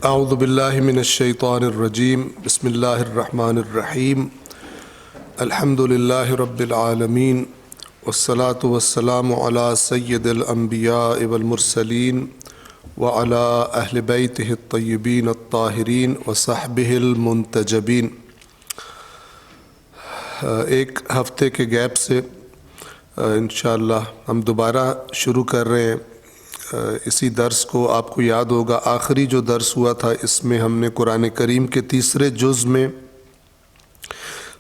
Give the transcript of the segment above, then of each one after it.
اعوذ باللہ من الشیطان الرجیم بسم اللہ الرحمن الرحیم الحمد للہ رب العالمین والصلاة والسلام علی سید الانبیاء والمرسلین وعلی اہل بیتہ الطیبین الطاہرین وصحبہ المنتجبین۔ ایک ہفتے کے گیپ سے انشاءاللہ ہم دوبارہ شروع کر رہے ہیں اسی درس کو۔ آپ کو یاد ہوگا آخری جو درس ہوا تھا اس میں ہم نے قرآن کریم کے تیسرے جز میں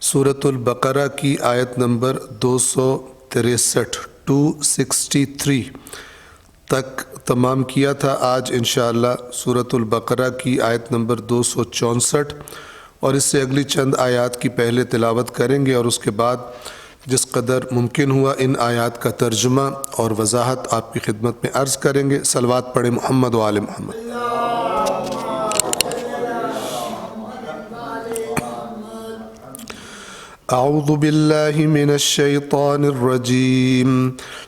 سورۃ البقرہ کی آیت نمبر 263 تک تمام کیا تھا۔ آج انشاءاللہ سورۃ البقرہ کی آیت نمبر 264 اور اس سے اگلی چند آیات کی پہلے تلاوت کریں گے، اور اس کے بعد جس قدر ممکن ہوا ان آیات کا ترجمہ اور وضاحت آپ کی خدمت میں عرض کریں گے۔ صلوات پڑھیں محمد و آل محمد۔ اعوذ باللہ من الشیطان الرجیم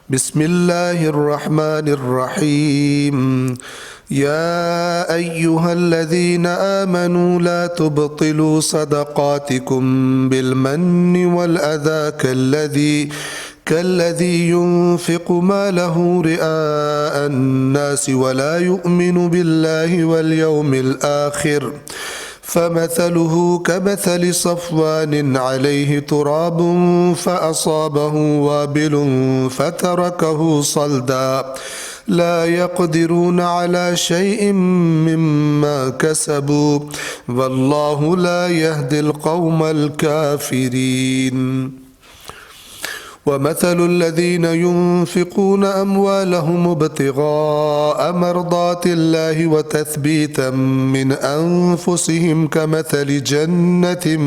بسم اللہ الرحمن الرحیم یا ایہا الذین آمنوا لا تبطلوا صدقاتکم بالمن والأذى كالذي ينفق ماله رئاء الناس ولا يؤمن بالله واليوم الآخر فمثله كمثل صفوان عليه تراب فأصابه وابل فتركه صلدا لا يقدرون على شيء مما كسبوا والله لا يهدي القوم الكافرين ومثل الذين ينفقون أموالهم ابتغاء مرضات الله وتثبيتا من أنفسهم كمثل جنة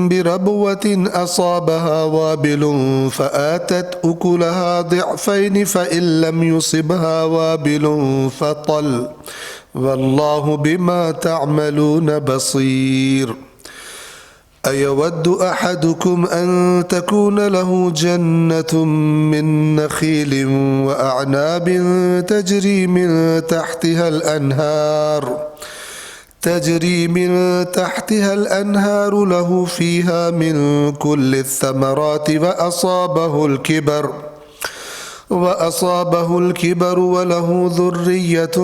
بربوة أصابها وابل فآتت أكلها ضعفين فإن لم يصبها وابل فطل والله بما تعملون بصير أيود أحدكم أن تكون له جنة من نخيل وأعناب تجري من تحتها الأنهار له فيها من كل الثمرات وأصابه الكبر وله ذرية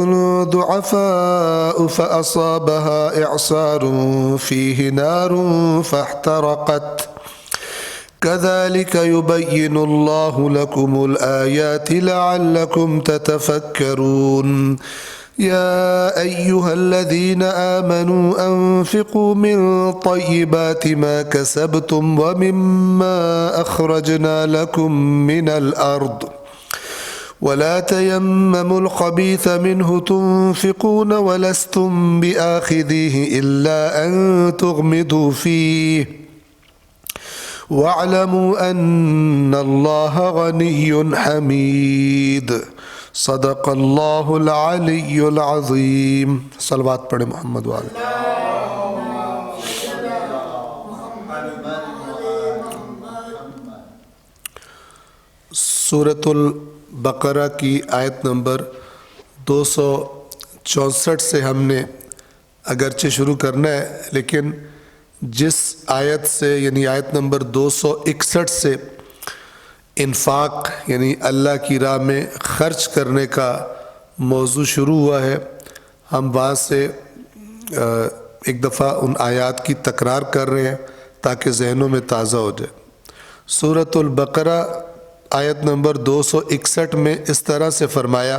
ضعفاء فأصابها إعصار فيه نار فاحترقت كذلك يبين الله لكم الآيات لعلكم تتفكرون يا أيها الذين آمنوا أنفقوا من طيبات ما كسبتم ومما أخرجنا لكم من الأرض ولا تيمموا الخبيث منه تنفقون ولستم بآخذيه إلا أن تغمضوا فيه واعلموا أن الله غني حميد صدق اللہ العلی العظیم۔ صلوات پڑھیں محمد و آل سورۃ البقرہ کی آیت نمبر 264 سے ہم نے اگرچہ شروع کرنا ہے، لیکن جس آیت سے یعنی آیت نمبر 261 سے انفاق یعنی اللہ کی راہ میں خرچ کرنے کا موضوع شروع ہوا ہے، ہم وہاں سے ایک دفعہ ان آیات کی تکرار کر رہے ہیں تاکہ ذہنوں میں تازہ ہو جائے۔ سورۃ البقرہ آیت نمبر 261 میں اس طرح سے فرمایا،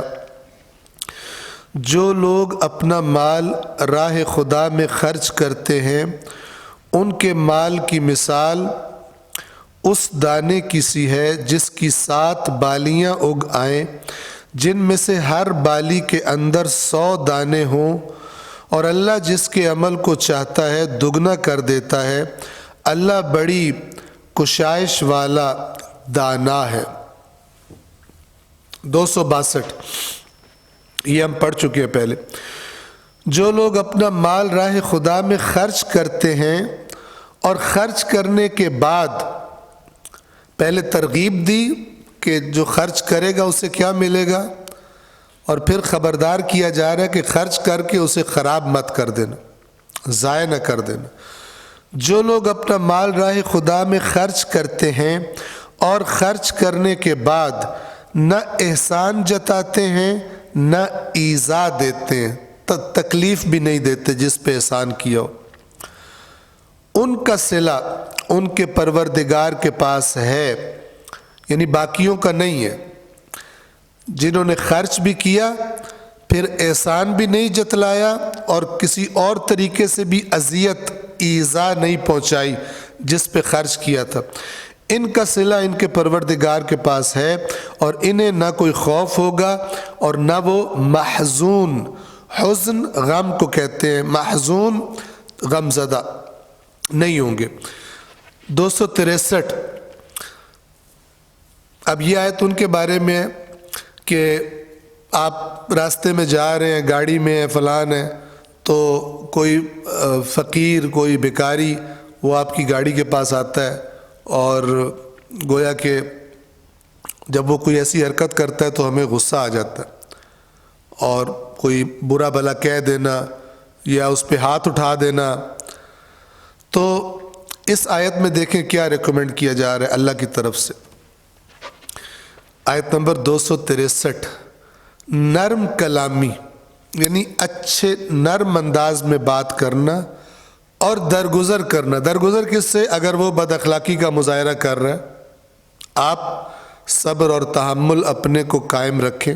جو لوگ اپنا مال راہ خدا میں خرچ کرتے ہیں ان کے مال کی مثال اس دانے کی سی ہے جس کی 7 بالیاں اگ آئیں، جن میں سے ہر بالی کے اندر 100 دانے ہوں، اور اللہ جس کے عمل کو چاہتا ہے دگنا کر دیتا ہے، اللہ بڑی کشائش والا دانا ہے۔ 262 یہ ہم پڑھ چکے ہیں پہلے۔ جو لوگ اپنا مال راہ خدا میں خرچ کرتے ہیں اور خرچ کرنے کے بعد پہلے ترغیب دی کہ جو خرچ کرے گا اسے کیا ملے گا، اور پھر خبردار کیا جا رہا ہے کہ خرچ کر کے اسے خراب مت کر دینا، ضائع نہ کر دینا۔ جو لوگ اپنا مال راہ خدا میں خرچ کرتے ہیں اور خرچ کرنے کے بعد نہ احسان جتاتے ہیں نہ ایذا دیتے ہیں، تکلیف بھی نہیں دیتے جس پہ احسان کیا ہو، ان کا صلہ ان کے پروردگار کے پاس ہے، یعنی باقیوں کا نہیں ہے۔ جنہوں نے خرچ بھی کیا پھر احسان بھی نہیں جتلایا اور کسی اور طریقے سے بھی اذیت ایذا نہیں پہنچائی جس پہ خرچ کیا تھا، ان کا صلہ ان کے پروردگار کے پاس ہے، اور انہیں نہ کوئی خوف ہوگا اور نہ وہ محزون، حزن غم کو کہتے ہیں، محزون غم زدہ نہیں ہوں گے۔ 263 اب یہ آیت ان کے بارے میں ہے کہ آپ راستے میں جا رہے ہیں، گاڑی میں ہیں، فلان ہے، تو کوئی فقیر، کوئی بیکاری وہ آپ کی گاڑی کے پاس آتا ہے اور گویا کہ جب وہ کوئی ایسی حرکت کرتا ہے تو ہمیں غصہ آ جاتا ہے، اور کوئی برا بھلا کہہ دینا یا اس پہ ہاتھ اٹھا دینا۔ تو اس آیت میں دیکھیں کیا ریکمنڈ کیا جا رہا ہے اللہ کی طرف سے۔ آیت نمبر 263، نرم کلامی یعنی اچھے نرم انداز میں بات کرنا اور درگزر کرنا۔ درگزر کس سے؟ اگر وہ بد اخلاقی کا مظاہرہ کر رہا ہے، آپ صبر اور تحمل اپنے کو قائم رکھیں۔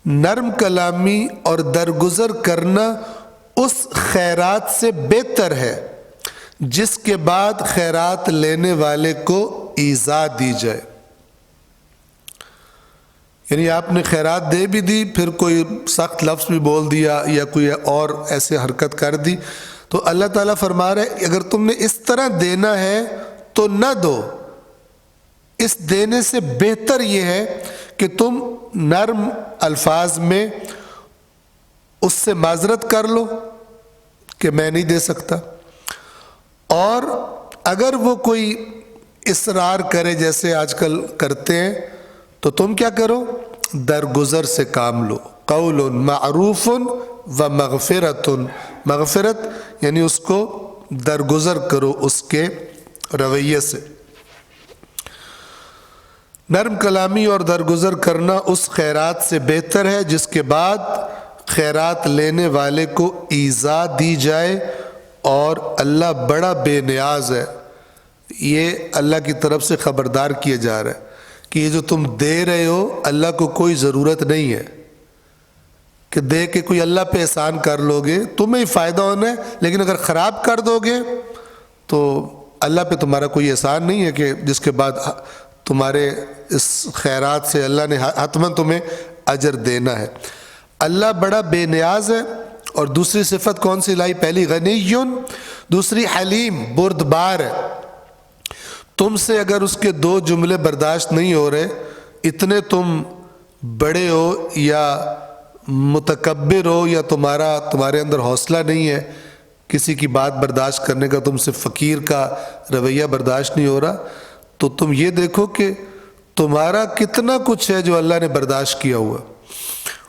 نرم کلامی اور درگزر کرنا اس خیرات سے بہتر ہے جس کے بعد خیرات لینے والے کو ایذا دی جائے۔ یعنی آپ نے خیرات دے بھی دی، پھر کوئی سخت لفظ بھی بول دیا یا کوئی اور ایسے حرکت کر دی، تو اللہ تعالیٰ فرما رہے ہیں اگر تم نے اس طرح دینا ہے تو نہ دو۔ اس دینے سے بہتر یہ ہے کہ تم نرم الفاظ میں اس سے معذرت کر لو کہ میں نہیں دے سکتا، اور اگر وہ کوئی اصرار کرے جیسے آج کل کرتے ہیں تو تم کیا کرو؟ درگزر سے کام لو۔ قول معروف و مغفرت، مغفرت یعنی اس کو درگزر کرو اس کے رویے سے۔ نرم کلامی اور درگزر کرنا اس خیرات سے بہتر ہے جس کے بعد خیرات لینے والے کو ایذا دی جائے، اور اللہ بڑا بے نیاز ہے۔ یہ اللہ کی طرف سے خبردار کیا جا رہا ہے کہ یہ جو تم دے رہے ہو اللہ کو کوئی ضرورت نہیں ہے کہ دے کے کوئی اللہ پہ احسان کر لو گے، تمہیں ہی فائدہ ہونا ہے، لیکن اگر خراب کر دو گے تو اللہ پہ تمہارا کوئی احسان نہیں ہے کہ جس کے بعد تمہارے اس خیرات سے اللہ نے حتماً تمہیں اجر دینا ہے۔ اللہ بڑا بے نیاز ہے۔ اور دوسری صفت کون سی لائی؟ پہلی غنیٌ، دوسری حلیم، بردبار ہے۔ تم سے اگر اس کے 2 جملے برداشت نہیں ہو رہے، اتنے تم بڑے ہو یا متکبر ہو یا تمہارے اندر حوصلہ نہیں ہے کسی کی بات برداشت کرنے کا، تم سے فقیر کا رویہ برداشت نہیں ہو رہا، تو تم یہ دیکھو کہ تمہارا کتنا کچھ ہے جو اللہ نے برداشت کیا ہوا،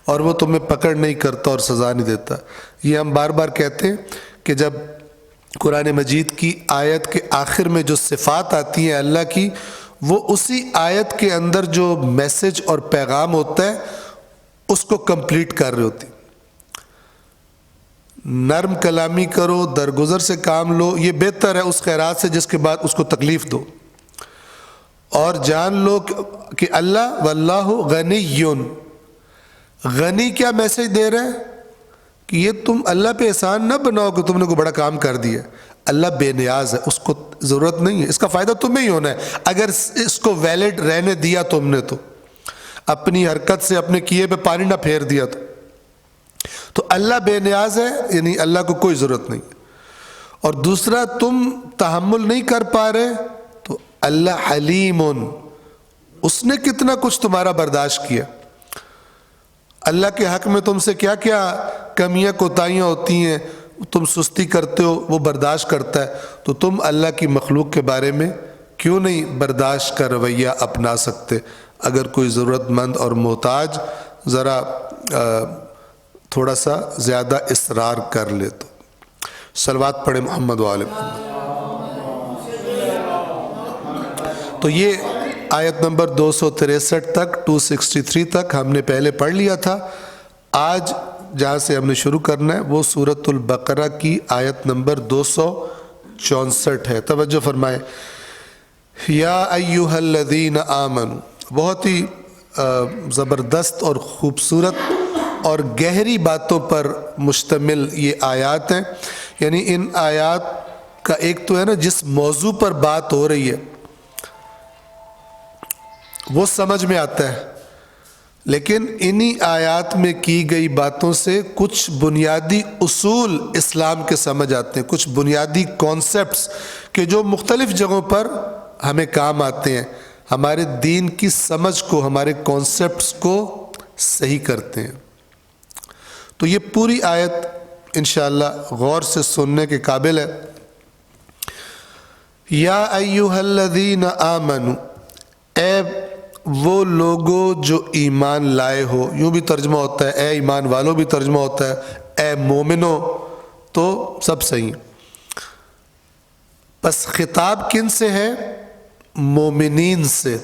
اور وہ تمہیں پکڑ نہیں کرتا اور سزا نہیں دیتا۔ یہ ہم بار بار کہتے ہیں کہ جب قرآن مجید کی آیت کے آخر میں جو صفات آتی ہیں اللہ کی، وہ اسی آیت کے اندر جو میسج اور پیغام ہوتا ہے اس کو کمپلیٹ کر رہی ہوتی۔ نرم کلامی کرو، درگزر سے کام لو، یہ بہتر ہے اس خیرات سے جس کے بعد اس کو تکلیف دو، اور جان لو کہ اللہ واللہ غنی، غنی کیا میسج دے رہے ہیں کہ یہ تم اللہ پہ احسان نہ بناؤ کہ تم نے کوئی بڑا کام کر دیا۔ اللہ بے نیاز ہے، اس کو ضرورت نہیں ہے، اس کا فائدہ تمہیں ہی ہونا ہے اگر اس کو ویلڈ رہنے دیا تم نے، تو اپنی حرکت سے اپنے کیے پہ پانی نہ پھیر دیا تو اللہ بے نیاز ہے، یعنی اللہ کو کوئی ضرورت نہیں۔ اور دوسرا، تم تحمل نہیں کر پا رہے تو اللہ حلیم، اس نے کتنا کچھ تمہارا برداشت کیا۔ اللہ کے حق میں تم سے کیا کیا کمیاں کوتاہیاں ہوتی ہیں، تم سستی کرتے ہو، وہ برداشت کرتا ہے، تو تم اللہ کی مخلوق کے بارے میں کیوں نہیں برداشت کا رویہ اپنا سکتے؟ اگر کوئی ضرورت مند اور محتاج ذرا تھوڑا سا زیادہ اصرار کر لے تو۔ صلوات پڑھیں محمد و آل محمد۔ تو یہ آیت نمبر 263 تک 263 تک ہم نے پہلے پڑھ لیا تھا۔ آج جہاں سے ہم نے شروع کرنا ہے وہ سورۃ البقرہ کی آیت نمبر 264 ہے۔ توجہ فرمائیں۔ یا ایھا الذین آمنوا، بہت ہی زبردست اور خوبصورت اور گہری باتوں پر مشتمل یہ آیات ہیں۔ یعنی ان آیات کا ایک تو ہے نا جس موضوع پر بات ہو رہی ہے وہ سمجھ میں آتا ہے، لیکن انہی آیات میں کی گئی باتوں سے کچھ بنیادی اصول اسلام کے سمجھ آتے ہیں، کچھ بنیادی کانسیپٹس کہ جو مختلف جگہوں پر ہمیں کام آتے ہیں، ہمارے دین کی سمجھ کو، ہمارے کانسیپٹس کو صحیح کرتے ہیں۔ تو یہ پوری آیت انشاءاللہ غور سے سننے کے قابل ہے۔ یا ایھا الذین آمنوا، اے وہ لوگوں جو ایمان لائے ہو، یوں بھی ترجمہ ہوتا ہے اے ایمان والوں بھی ترجمہ ہوتا ہے اے مومنو، تو سب صحیح۔ بس خطاب کن سے ہے؟ مومنین سے۔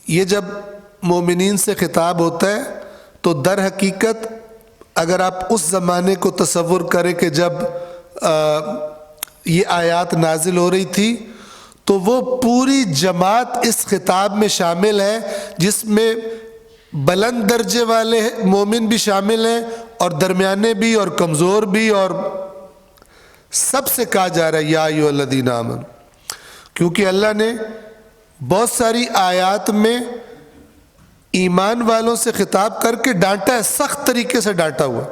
یہ جب مومنین سے خطاب ہوتا ہے تو در حقیقت اگر آپ اس زمانے کو تصور کریں کہ جب یہ آیات نازل ہو رہی تھی تو وہ پوری جماعت اس خطاب میں شامل ہے، جس میں بلند درجے والے مومن بھی شامل ہیں اور درمیانے بھی اور کمزور بھی، اور سب سے کہا جا رہا ہے یا ایھا الذین آمنوا، کیونکہ اللہ نے بہت ساری آیات میں ایمان والوں سے خطاب کر کے ڈانٹا ہے، سخت طریقے سے ڈانٹا ہوا۔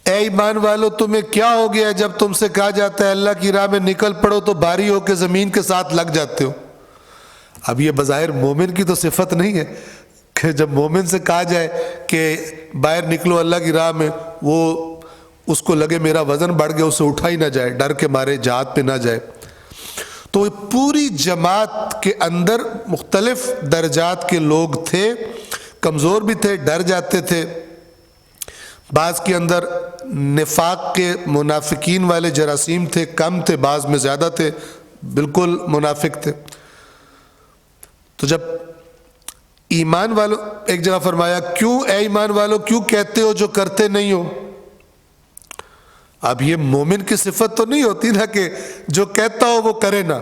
اے ایمان والو تمہیں کیا ہو گیا جب تم سے کہا جاتا ہے اللہ کی راہ میں نکل پڑو تو بھاری ہو کے زمین کے ساتھ لگ جاتے ہو۔ اب یہ بظاہر مومن کی تو صفت نہیں ہے کہ جب مومن سے کہا جائے کہ باہر نکلو اللہ کی راہ میں، وہ اس کو لگے میرا وزن بڑھ گیا، اسے اٹھا ہی نہ جائے، ڈر کے مارے جہاد پہ نہ جائے۔ تو پوری جماعت کے اندر مختلف درجات کے لوگ تھے، کمزور بھی تھے، ڈر جاتے تھے، بعض کے اندر نفاق کے منافقین والے جراثیم تھے، کم تھے، بعض میں زیادہ تھے، بالکل منافق تھے۔ تو جب ایمان والو، ایک جگہ فرمایا کیوں اے ایمان والو کیوں کہتے ہو جو کرتے نہیں ہو؟ اب یہ مومن کی صفت تو نہیں ہوتی نا کہ جو کہتا ہو وہ کرے نا۔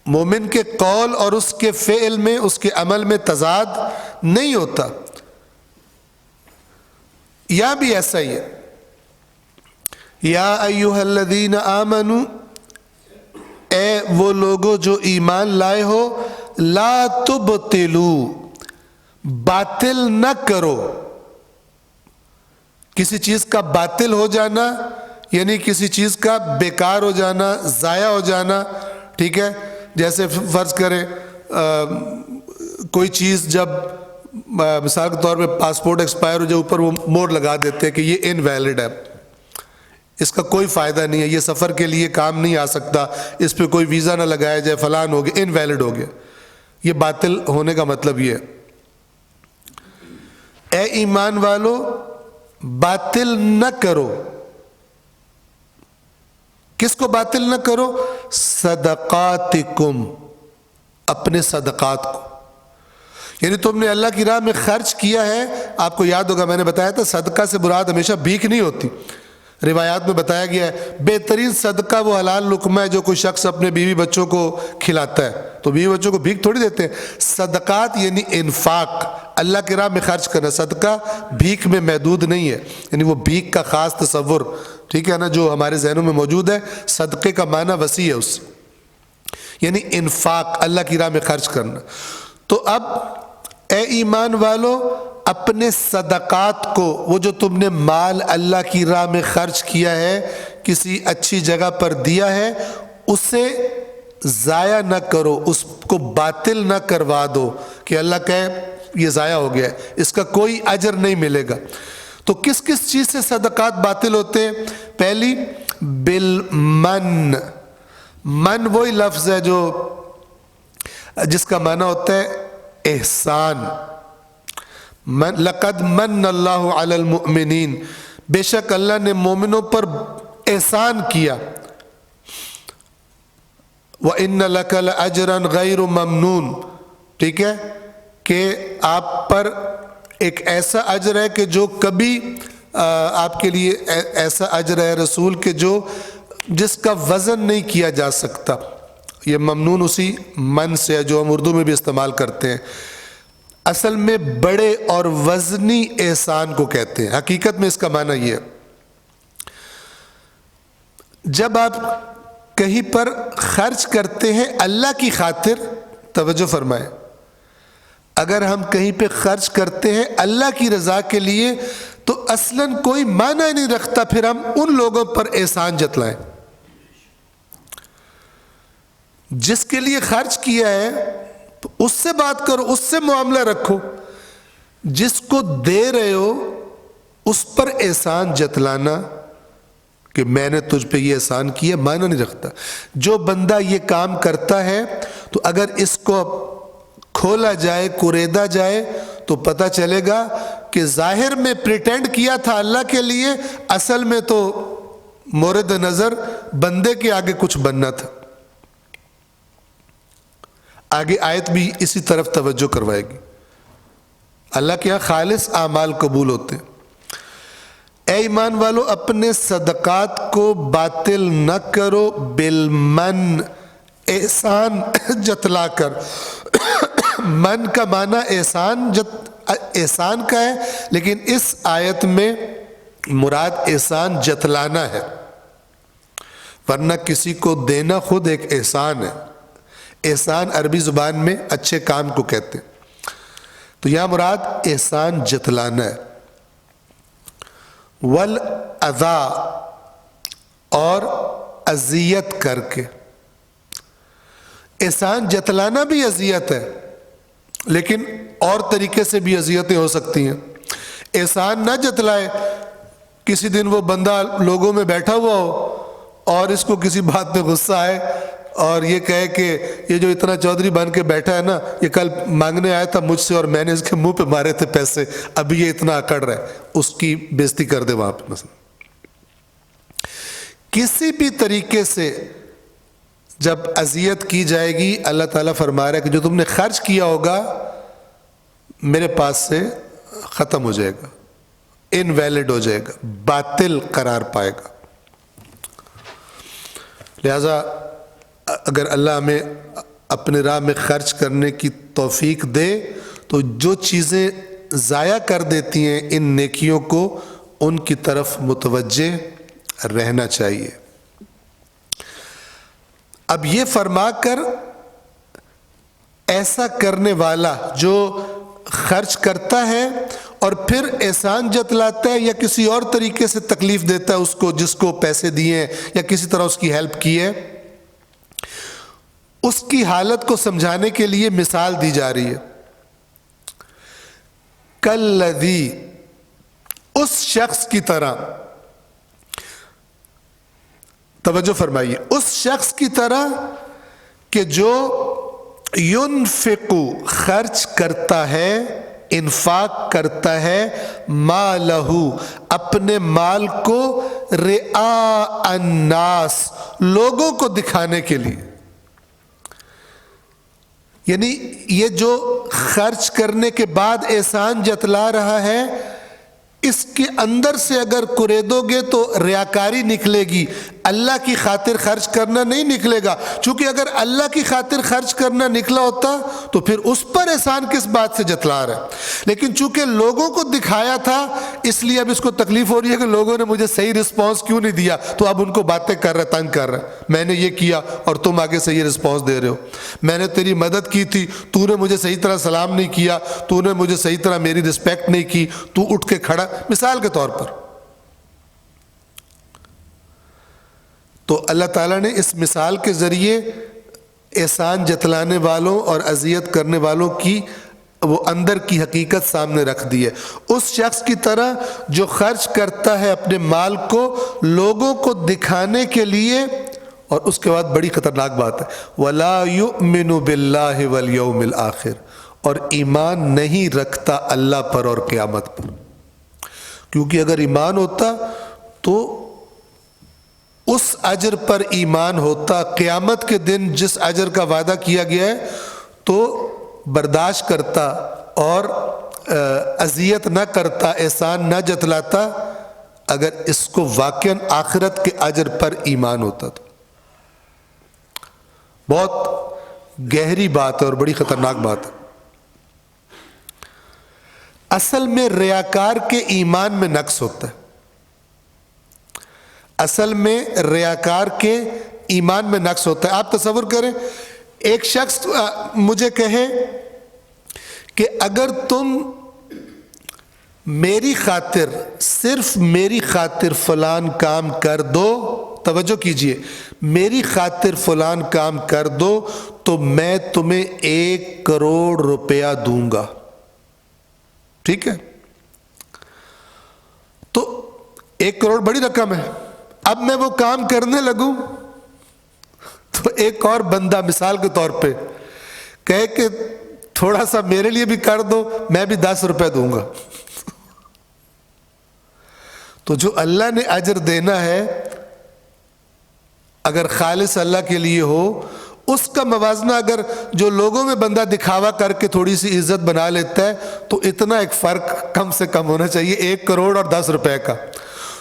مومن کے قول اور اس کے فعل میں، اس کے عمل میں تضاد نہیں ہوتا۔ یا بھی ایسا ہی ہے، یا ایھا الذین آمنوا، اے وہ لوگوں جو ایمان لائے ہو، لا تبطلوا، باطل نہ کرو۔ کسی چیز کا باطل ہو جانا یعنی کسی چیز کا بیکار ہو جانا، ضائع ہو جانا، ٹھیک ہے؟ جیسے فرض کریں کوئی چیز جب مثال کے طور پہ پاسپورٹ ایکسپائر ہو جائے، اوپر وہ مور لگا دیتے ہیں کہ یہ انویلڈ ہے، اس کا کوئی فائدہ نہیں ہے، یہ سفر کے لیے کام نہیں آ سکتا، اس پہ کوئی ویزا نہ لگایا جائے، فلان ہو گیا، انویلڈ ہو گیا۔ یہ باطل ہونے کا مطلب یہ ہے۔ اے ایمان والو باطل نہ کرو۔ کس کو باطل نہ کرو؟ صدقاتکم، اپنے صدقات کو۔ یعنی تم نے اللہ کی راہ میں خرچ کیا ہے، آپ کو یاد ہوگا میں نے بتایا تھا صدقہ سے مراد ہمیشہ بھیک نہیں ہوتی۔ روایات میں بتایا گیا ہے بہترین صدقہ وہ حلال لقمہ ہے جو کوئی شخص اپنے بیوی بچوں کو کھلاتا ہے، تو بیوی بچوں کو بھیک تھوڑی دیتے ہیں۔ صدقات یعنی انفاق، اللہ کی راہ میں خرچ کرنا۔ صدقہ بھیک میں محدود نہیں ہے، یعنی وہ بھیک کا خاص تصور، ٹھیک ہے نا، جو ہمارے ذہنوں میں موجود ہے۔ صدقے کا معنی وسیع ہے، اس یعنی انفاق، اللہ کی راہ میں خرچ کرنا۔ تو اب اے ایمان والو اپنے صدقات کو، وہ جو تم نے مال اللہ کی راہ میں خرچ کیا ہے، کسی اچھی جگہ پر دیا ہے، اسے ضائع نہ کرو، اس کو باطل نہ کروا دو کہ اللہ کہے یہ ضائع ہو گیا ہے، اس کا کوئی اجر نہیں ملے گا۔ تو کس کس چیز سے صدقات باطل ہوتے ہیں؟ پہلی بالمن، من وہی لفظ ہے جو جس کا معنی ہوتا ہے احسان. لقد من اللہ علی المؤمنین، بے شک اللہ نے مومنوں پر احسان کیا. وَإِنَّ لَكَ لَأَجْرًا غَيْرُ مَمْنُونَ، ٹھیک ہے، کہ آپ پر ایک ایسا اجر ہے کہ جو کبھی آپ کے لیے ایسا اجر ہے رسول کہ جس کا وزن نہیں کیا جا سکتا. یہ ممنون اسی من سے ہے جو ہم اردو میں بھی استعمال کرتے ہیں. اصل میں بڑے اور وزنی احسان کو کہتے ہیں. حقیقت میں اس کا معنی یہ ہے، جب آپ کہیں پر خرچ کرتے ہیں اللہ کی خاطر، توجہ فرمائیں، اگر ہم کہیں پہ خرچ کرتے ہیں اللہ کی رضا کے لیے تو اصلاً کوئی معنی نہیں رکھتا پھر ہم ان لوگوں پر احسان جتلائیں. جس کے لیے خرچ کیا ہے تو اس سے بات کرو، اس سے معاملہ رکھو. جس کو دے رہے ہو اس پر احسان جتلانا کہ میں نے تجھ پہ یہ احسان کیا معنی نہیں رکھتا. جو بندہ یہ کام کرتا ہے تو اگر اس کو کھولا جائے، کوریدا جائے تو پتہ چلے گا کہ ظاہر میں پریٹینڈ کیا تھا اللہ کے لیے، اصل میں تو مورد نظر بندے کے آگے کچھ بننا تھا. آگے آیت بھی اسی طرف توجہ کروائے گی. اللہ کے یہاں خالص اعمال قبول ہوتے ہیں. اے ایمان والو، اپنے صدقات کو باطل نہ کرو بالمن، احسان جتلا کر. من کا معنی احسان کا ہے، لیکن اس آیت میں مراد احسان جتلانا ہے، ورنہ کسی کو دینا خود ایک احسان ہے. احسان عربی زبان میں اچھے کام کو کہتے ہیں، تو یہاں مراد احسان جتلانا ہے. والاذا، اور اذیت کر کے. احسان جتلانا بھی اذیت ہے، لیکن اور طریقے سے بھی اذیتیں ہو سکتی ہیں. احسان نہ جتلائے، کسی دن وہ بندہ لوگوں میں بیٹھا ہوا ہو اور اس کو کسی بات پہ غصہ آئے اور یہ کہے کہ یہ جو اتنا چودھری بن کے بیٹھا ہے نا، یہ کل مانگنے آیا تھا مجھ سے اور میں نے اس کے منہ پہ مارے تھے پیسے، اب یہ اتنا اکڑ رہا ہے، اس کی بےزتی کر دے وہاں پہ. مثلا کسی بھی طریقے سے جب اذیت کی جائے گی، اللہ تعالیٰ فرما رہا ہے کہ جو تم نے خرچ کیا ہوگا میرے پاس سے ختم ہو جائے گا، انویلڈ ہو جائے گا، باطل قرار پائے گا. لہذا اگر اللہ ہمیں اپنے راہ میں خرچ کرنے کی توفیق دے تو جو چیزیں ضائع کر دیتی ہیں ان نیکیوں کو، ان کی طرف متوجہ رہنا چاہیے. اب یہ فرما کر ایسا کرنے والا جو خرچ کرتا ہے اور پھر احسان جتلاتا ہے یا کسی اور طریقے سے تکلیف دیتا ہے اس کو جس کو پیسے دیے ہیں یا کسی طرح اس کی ہیلپ کی ہے، اس کی حالت کو سمجھانے کے لیے مثال دی جا رہی ہے. کالذی، اس شخص کی طرح، توجہ فرمائیے، اس شخص کی طرح کہ جو ینفقو، خرچ کرتا ہے، انفاق کرتا ہے، مالہ، اپنے مال کو، رعاء الناس، لوگوں کو دکھانے کے لیے. یعنی یہ جو خرچ کرنے کے بعد احسان جتلا رہا ہے، اس کے اندر سے اگر کریدو گے تو ریاکاری نکلے گی، اللہ کی خاطر خرچ کرنا نہیں نکلے گا. چونکہ اگر اللہ کی خاطر خرچ کرنا نکلا ہوتا تو پھر اس پر احسان کس بات سے جتلا رہا ہے. لیکن چونکہ لوگوں کو دکھایا تھا اس لیے اب اس کو تکلیف ہو رہی ہے کہ لوگوں نے مجھے صحیح رسپانس کیوں نہیں دیا، تو اب ان کو باتیں کر رہا، تنگ کر رہا، میں نے یہ کیا اور تم آگے سے یہ رسپانس دے رہے ہو، میں نے تیری مدد کی تھی، تو نے مجھے صحیح طرح سلام نہیں کیا، تو نے مجھے صحیح طرح میری رسپیکٹ نہیں کی، تو اٹھ کے کھڑا، مثال کے طور پر. تو اللہ تعالیٰ نے اس مثال کے ذریعے احسان جتلانے والوں اور اذیت کرنے والوں کی وہ اندر کی حقیقت سامنے رکھ دی ہے۔ اس شخص کی طرح جو خرچ کرتا ہے اپنے مال کو لوگوں کو دکھانے کے لیے، اور اس کے بعد بڑی خطرناک بات ہے، وَلَا يُؤْمِنُ بِاللَّهِ وَالْيَوْمِ الْآخِرِ، اور ایمان نہیں رکھتا اللہ پر اور قیامت پر۔ کیونکہ اگر ایمان ہوتا تو اس اجر پر ایمان ہوتا، قیامت کے دن جس اجر کا وعدہ کیا گیا ہے تو برداشت کرتا اور اذیت نہ کرتا، احسان نہ جتلاتا، اگر اس کو واقعاً آخرت کے اجر پر ایمان ہوتا تو۔ بہت گہری بات ہے اور بڑی خطرناک بات ہے۔ اصل میں ریاکار کے ایمان میں نقص ہوتا ہے، اصل میں ریاکار کے ایمان میں نقص ہوتا ہے۔ آپ تصور کریں ایک شخص مجھے کہے کہ اگر تم میری خاطر، صرف میری خاطر فلان کام کر دو، توجہ کیجئے، میری خاطر فلان کام کر دو تو میں تمہیں 1 کروڑ روپیہ دوں گا، ٹھیک ہے؟ تو 1 کروڑ بڑی رقم ہے۔ اب میں وہ کام کرنے لگوں تو ایک اور بندہ مثال کے طور پہ کہے کہ تھوڑا سا میرے لیے بھی کر دو، میں بھی 10 روپے دوں گا، تو جو اللہ نے اجر دینا ہے اگر خالص اللہ کے لیے ہو، اس کا موازنہ اگر جو لوگوں میں بندہ دکھاوا کر کے تھوڑی سی عزت بنا لیتا ہے تو اتنا ایک فرق کم سے کم ہونا چاہیے 1 کروڑ اور 10 روپے کا۔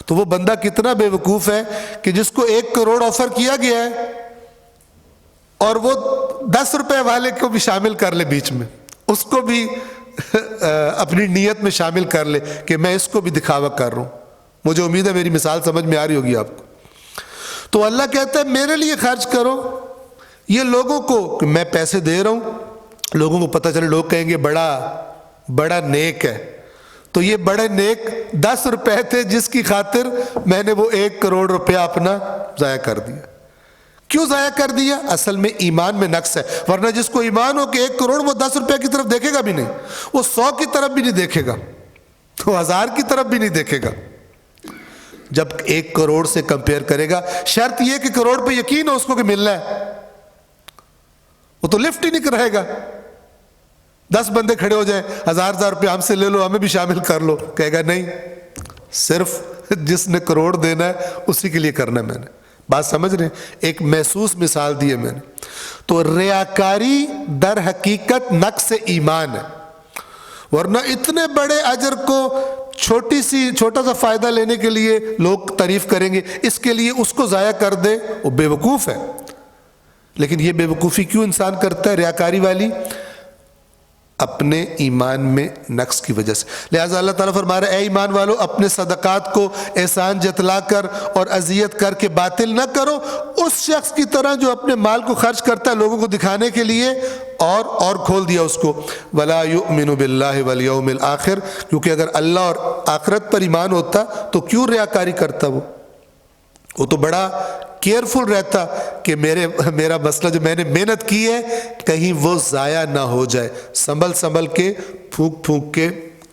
تو وہ بندہ کتنا بے وقوف ہے کہ جس کو 1 کروڑ آفر کیا گیا ہے اور وہ 10 روپے والے کو بھی شامل کر لے، بیچ میں اس کو بھی اپنی نیت میں شامل کر لے کہ میں اس کو بھی دکھاوا کر رہا ہوں۔ مجھے امید ہے میری مثال سمجھ میں آ رہی ہوگی آپ کو۔ تو اللہ کہتا ہے میرے لیے خرچ کرو، یہ لوگوں کو کہ میں پیسے دے رہا ہوں، لوگوں کو پتہ چلے، لوگ کہیں گے بڑا نیک ہے، تو یہ بڑے نیک 10 روپے تھے جس کی خاطر میں نے وہ 1 کروڑ روپیہ اپنا ضائع کر دیا۔ کیوں ضائع کر دیا؟ اصل میں ایمان میں نقص ہے، ورنہ جس کو ایمان ہو کہ 1 کروڑ، وہ 10 روپے کی طرف دیکھے گا بھی نہیں، وہ 100 کی طرف بھی نہیں دیکھے گا، وہ 1000 کی طرف بھی نہیں دیکھے گا۔ جب 1 کروڑ سے کمپیئر کرے گا، شرط یہ کہ کروڑ پہ یقین ہو اس کو کہ ملنا ہے، وہ تو لفٹ ہی نہیں رہے گا۔ 10 بندے کھڑے ہو جائیں، 1000 روپے ہم سے لے لو، ہمیں بھی شامل کر لو، کہے گا نہیں، صرف جس نے کروڑ دینا ہے اسی کے لیے کرنا ہے میں نے۔ بات سمجھ رہے ہیں؟ ایک محسوس مثال دی ہے میں نے۔ تو ریاکاری در حقیقت نقص ایمان ہے، ورنہ اتنے بڑے اجر کو چھوٹا سا فائدہ لینے کے لیے لوگ تعریف کریں گے، اس کے لیے اس کو ضائع کر دے، وہ بے وقوف ہے۔ لیکن یہ بے وقوفی کیوں انسان کرتا ہے ریاکاری والی؟ اپنے ایمان میں نقص کی وجہ سے۔ لہٰذا اللہ تعالیٰ فرما رہا ہے اے ایمان والو، اپنے صدقات کو احسان جتلا کر اور اذیت کر کے باطل نہ کرو اس شخص کی طرح جو اپنے مال کو خرچ کرتا ہے لوگوں کو دکھانے کے لیے، اور کھول دیا اس کو، وَلَا يُؤْمِنُ بِاللَّهِ وَالْيَوْمِ الْآخِرِ، کیونکہ اگر اللہ اور آخرت پر ایمان ہوتا تو کیوں ریاکاری کرتا؟ وہ تو بڑا کیئرفل رہتا کہ میرا مسئلہ جو میں نے محنت کی ہے کہیں وہ ضائع نہ ہو جائے، سنبھل کے پھونک کے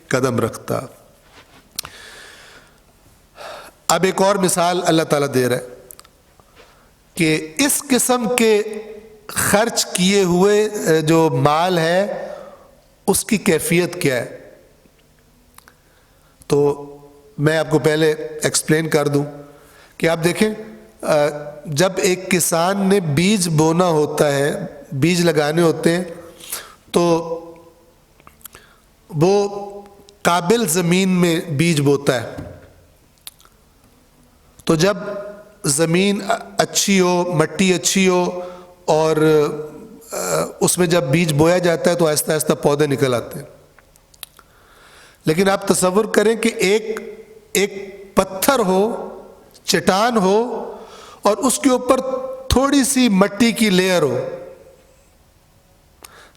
قدم رکھتا۔ اب ایک اور مثال اللہ تعالیٰ دے رہا ہے کہ اس قسم کے خرچ کیے ہوئے جو مال ہے اس کی کیفیت کیا ہے۔ تو میں آپ کو پہلے ایکسپلین کر دوں کہ آپ دیکھیں، جب ایک کسان نے بیج بونا ہوتا ہے، بیج لگانے ہوتے ہیں، تو وہ قابل زمین میں بیج بوتا ہے۔ تو جب زمین اچھی ہو، مٹی اچھی ہو، اور اس میں جب بیج بویا جاتا ہے تو آہستہ آہستہ پودے نکل آتے ہیں۔ لیکن آپ تصور کریں کہ ایک پتھر ہو، چٹان ہو، اور اس کے اوپر تھوڑی سی مٹی کی لیئر ہو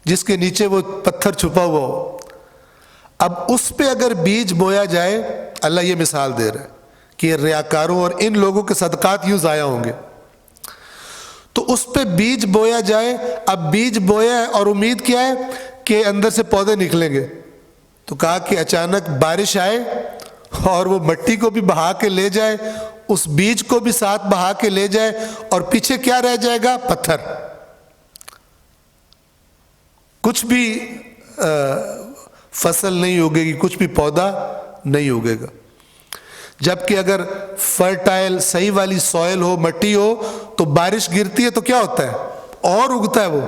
جس کے نیچے وہ پتھر چھپا ہوا ہو۔ اب اس پہ اگر بیج بویا جائے، اللہ یہ مثال دے رہا ہے کہ ریاکاروں اور ان لوگوں کے صدقات یوں ضائع ہوں گے، تو اس پہ بیج بویا جائے۔ اب بیج بویا ہے اور امید کیا ہے کے اندر سے پودے نکلیں گے؟ تو کہا کہ اچانک بارش آئے اور وہ مٹی کو بھی بہا کے لے جائے، اس بیج کو بھی ساتھ بہا کے لے جائے، اور پیچھے کیا رہ جائے گا؟ پتھر. کچھ بھی فصل نہیں اگے گی، کچھ بھی پودا نہیں اگے گا. جبکہ اگر فرٹائل صحیح والی سوئل ہو، مٹی ہو، تو بارش گرتی ہے تو کیا ہوتا ہے؟ اور اگتا ہے. وہ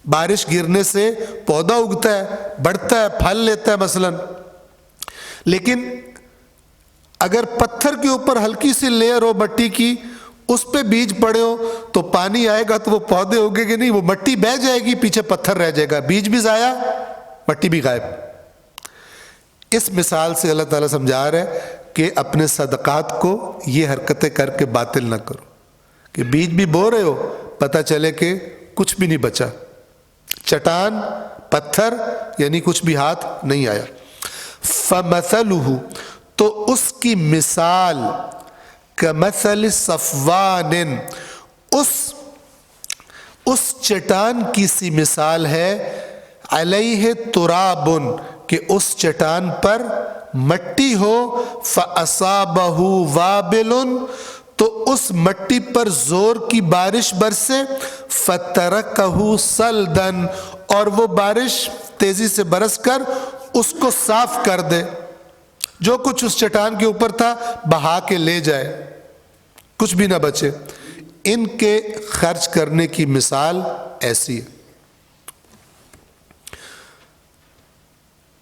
بارش گرنے سے پودا اگتا ہے، بڑھتا ہے، پھل لیتا ہے مثلا. لیکن اگر پتھر کے اوپر ہلکی سی لیئر ہو مٹی کی، اس پہ بیج پڑے ہو، تو پانی آئے گا تو وہ پودے اگے گے نہیں، وہ مٹی بہہ جائے گی، پیچھے پتھر رہ جائے گا، بیج بھی ضائع، مٹی بھی غائب. اس مثال سے اللہ تعالیٰ سمجھا رہا ہے کہ اپنے صدقات کو یہ حرکتیں کر کے باطل نہ کرو کہ بیج بھی بو رہے ہو، پتہ چلے کہ کچھ بھی نہیں بچا، چٹان، پتھر، یعنی کچھ بھی ہاتھ نہیں آیا. فَمَثَلُهُ، تو اس کی مثال، کَمَثَلِ صَفْوَانٍ، اس چٹان کی سی مثال ہے، علیہ ترابن، کہ اس چٹان پر مٹی ہو، فَأَصَابَهُ وَابِلٌ، تو اس مٹی پر زور کی بارش برسے، فَتَرَكَهُ صَلْدًا، اور وہ بارش تیزی سے برس کر اس کو صاف کر دے، جو کچھ اس چٹان کے اوپر تھا بہا کے لے جائے، کچھ بھی نہ بچے. ان کے خرچ کرنے کی مثال ایسی ہے.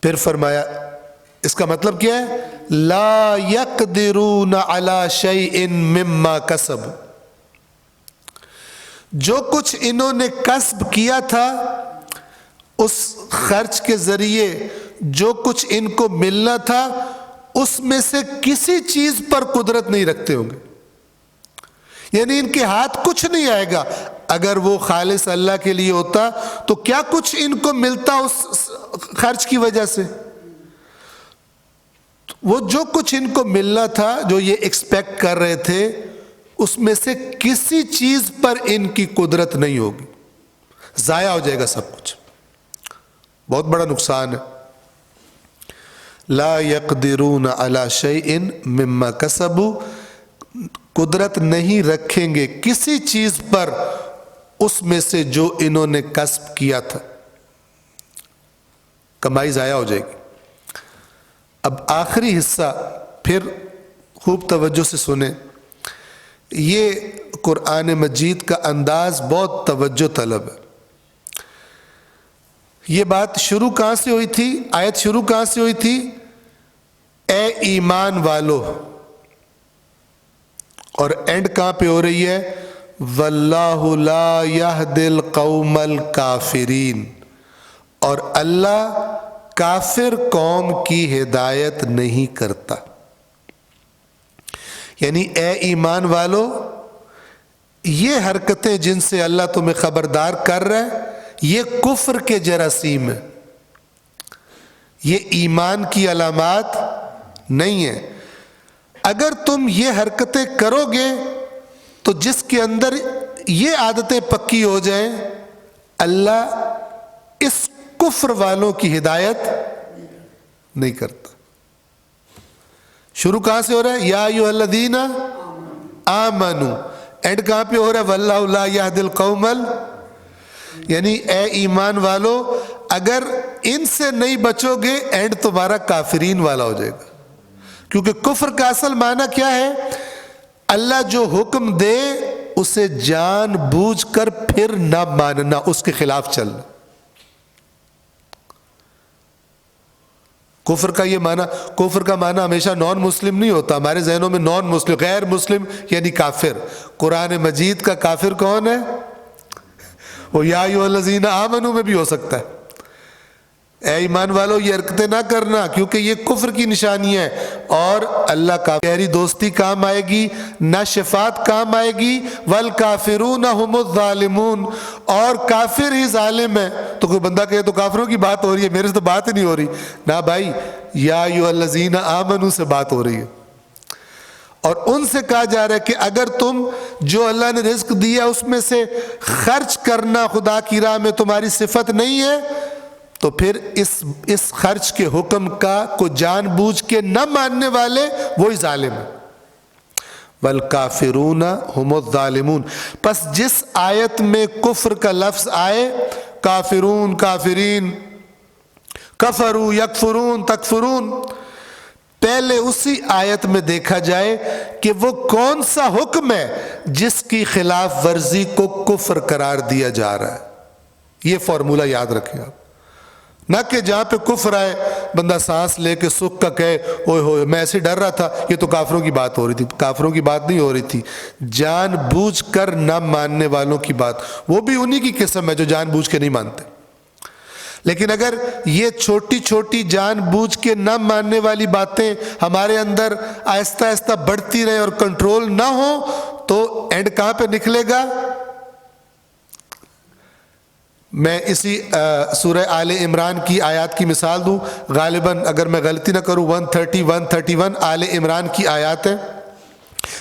پھر فرمایا اس کا مطلب کیا ہے؟ لا يقدرون على شيء مما کسبوا، جو کچھ انہوں نے کسب کیا تھا اس خرچ کے ذریعے، جو کچھ ان کو ملنا تھا، اس میں سے کسی چیز پر قدرت نہیں رکھتے ہوں گے. یعنی ان کے ہاتھ کچھ نہیں آئے گا. اگر وہ خالص اللہ کے لیے ہوتا تو کیا کچھ ان کو ملتا اس خرچ کی وجہ سے؟ وہ جو کچھ ان کو ملنا تھا، جو یہ ایکسپیکٹ کر رہے تھے، اس میں سے کسی چیز پر ان کی قدرت نہیں ہوگی، ضائع ہو جائے گا سب کچھ. بہت بڑا نقصان ہے. لا يقدرون على شيء مما کسبوا، قدرت نہیں رکھیں گے کسی چیز پر اس میں سے جو انہوں نے کسب کیا تھا، کمائی ضائع ہو جائے گی. اب آخری حصہ پھر خوب توجہ سے سنیں. یہ قرآن مجید کا انداز بہت توجہ طلب ہے. یہ بات شروع کہاں سے ہوئی تھی؟ آیت شروع کہاں سے ہوئی تھی؟ اے ایمان والو، اور اینڈ کہاں پہ ہو رہی ہے؟ واللہ لا یہدی القوم الکافرین، اور اللہ کافر قوم کی ہدایت نہیں کرتا. یعنی اے ایمان والو، یہ حرکتیں جن سے اللہ تمہیں خبردار کر رہا ہے، یہ کفر کے جراثیم ہیں، یہ ایمان کی علامات نہیں ہیں. اگر تم یہ حرکتیں کرو گے تو جس کے اندر یہ عادتیں پکی ہو جائیں، اللہ اس کفر والوں کی ہدایت نہیں کرتا. شروع کہاں سے ہو رہا ہے؟ یا ایھا الذین آمنوا، اینڈ کہاں پہ ہو رہا ہے؟ واللہ لا یہدی القوم یعنی اے ایمان والو، اگر ان سے نہیں بچو گے اینڈ تمہارا کافرین والا ہو جائے گا. کیونکہ کفر کا اصل معنی کیا ہے؟ اللہ جو حکم دے اسے جان بوجھ کر پھر نہ ماننا، اس کے خلاف چلنا. کفر کا یہ معنی، کفر کا معنی ہمیشہ نان مسلم نہیں ہوتا. ہمارے ذہنوں میں نان مسلم، غیر مسلم یعنی کافر. قرآن مجید کا کافر کون ہے؟ وہ یا ایھا الذین آمنوا میں بھی ہو سکتا ہے. اے ایمان والو، یہ حرکتیں نہ کرنا کیونکہ یہ کفر کی نشانی ہے، اور اللہ کا گہری دوستی کام آئے گی، نہ شفاعت کام آئے گی. والکافرون هم الظالمون، اور کافر ہی ظالم ہے. تو کوئی بندہ کہے تو کافروں کی بات ہو رہی ہے، میرے سے تو بات ہی نہیں ہو رہی. نہ بھائی، یا ایھا الذین آمنوا سے بات ہو رہی ہے. اور ان سے کہا جا رہا ہے کہ اگر تم جو اللہ نے رزق دیا اس میں سے خرچ کرنا خدا کی راہ میں تمہاری صفت نہیں ہے، تو پھر اس خرچ کے حکم کا کو جان بوجھ کے نہ ماننے والے وہی ظالم ہیں. والکافرون هم الظالمون. پس جس آیت میں کفر کا لفظ آئے، کافرون، کافرین، کفروا، یکفرون، تکفرون، پہلے اسی آیت میں دیکھا جائے کہ وہ کون سا حکم ہے جس کی خلاف ورزی کو کفر قرار دیا جا رہا ہے. یہ فارمولہ یاد رکھیں آپ. نہ کہ جہاں پہ کفر آئے بندہ سانس لے کے سکھ کا کہے اوئے ہوئے میں ایسے ڈر رہا تھا، یہ تو کافروں کی بات ہو رہی تھی. کافروں کی بات نہیں ہو رہی تھی، جان بوجھ کر نہ ماننے والوں کی بات. وہ بھی انہی کی قسم ہے جو جان بوجھ کے نہیں مانتے. لیکن اگر یہ چھوٹی چھوٹی جان بوجھ کے نہ ماننے والی باتیں ہمارے اندر آہستہ آہستہ بڑھتی رہے اور کنٹرول نہ ہو تو اینڈ کہاں پہ نکلے گا؟ میں اسی سورہ آل عمران کی آیات کی مثال دوں. غالباً اگر میں غلطی نہ کروں 130 131 آل عمران کی آیات ہے،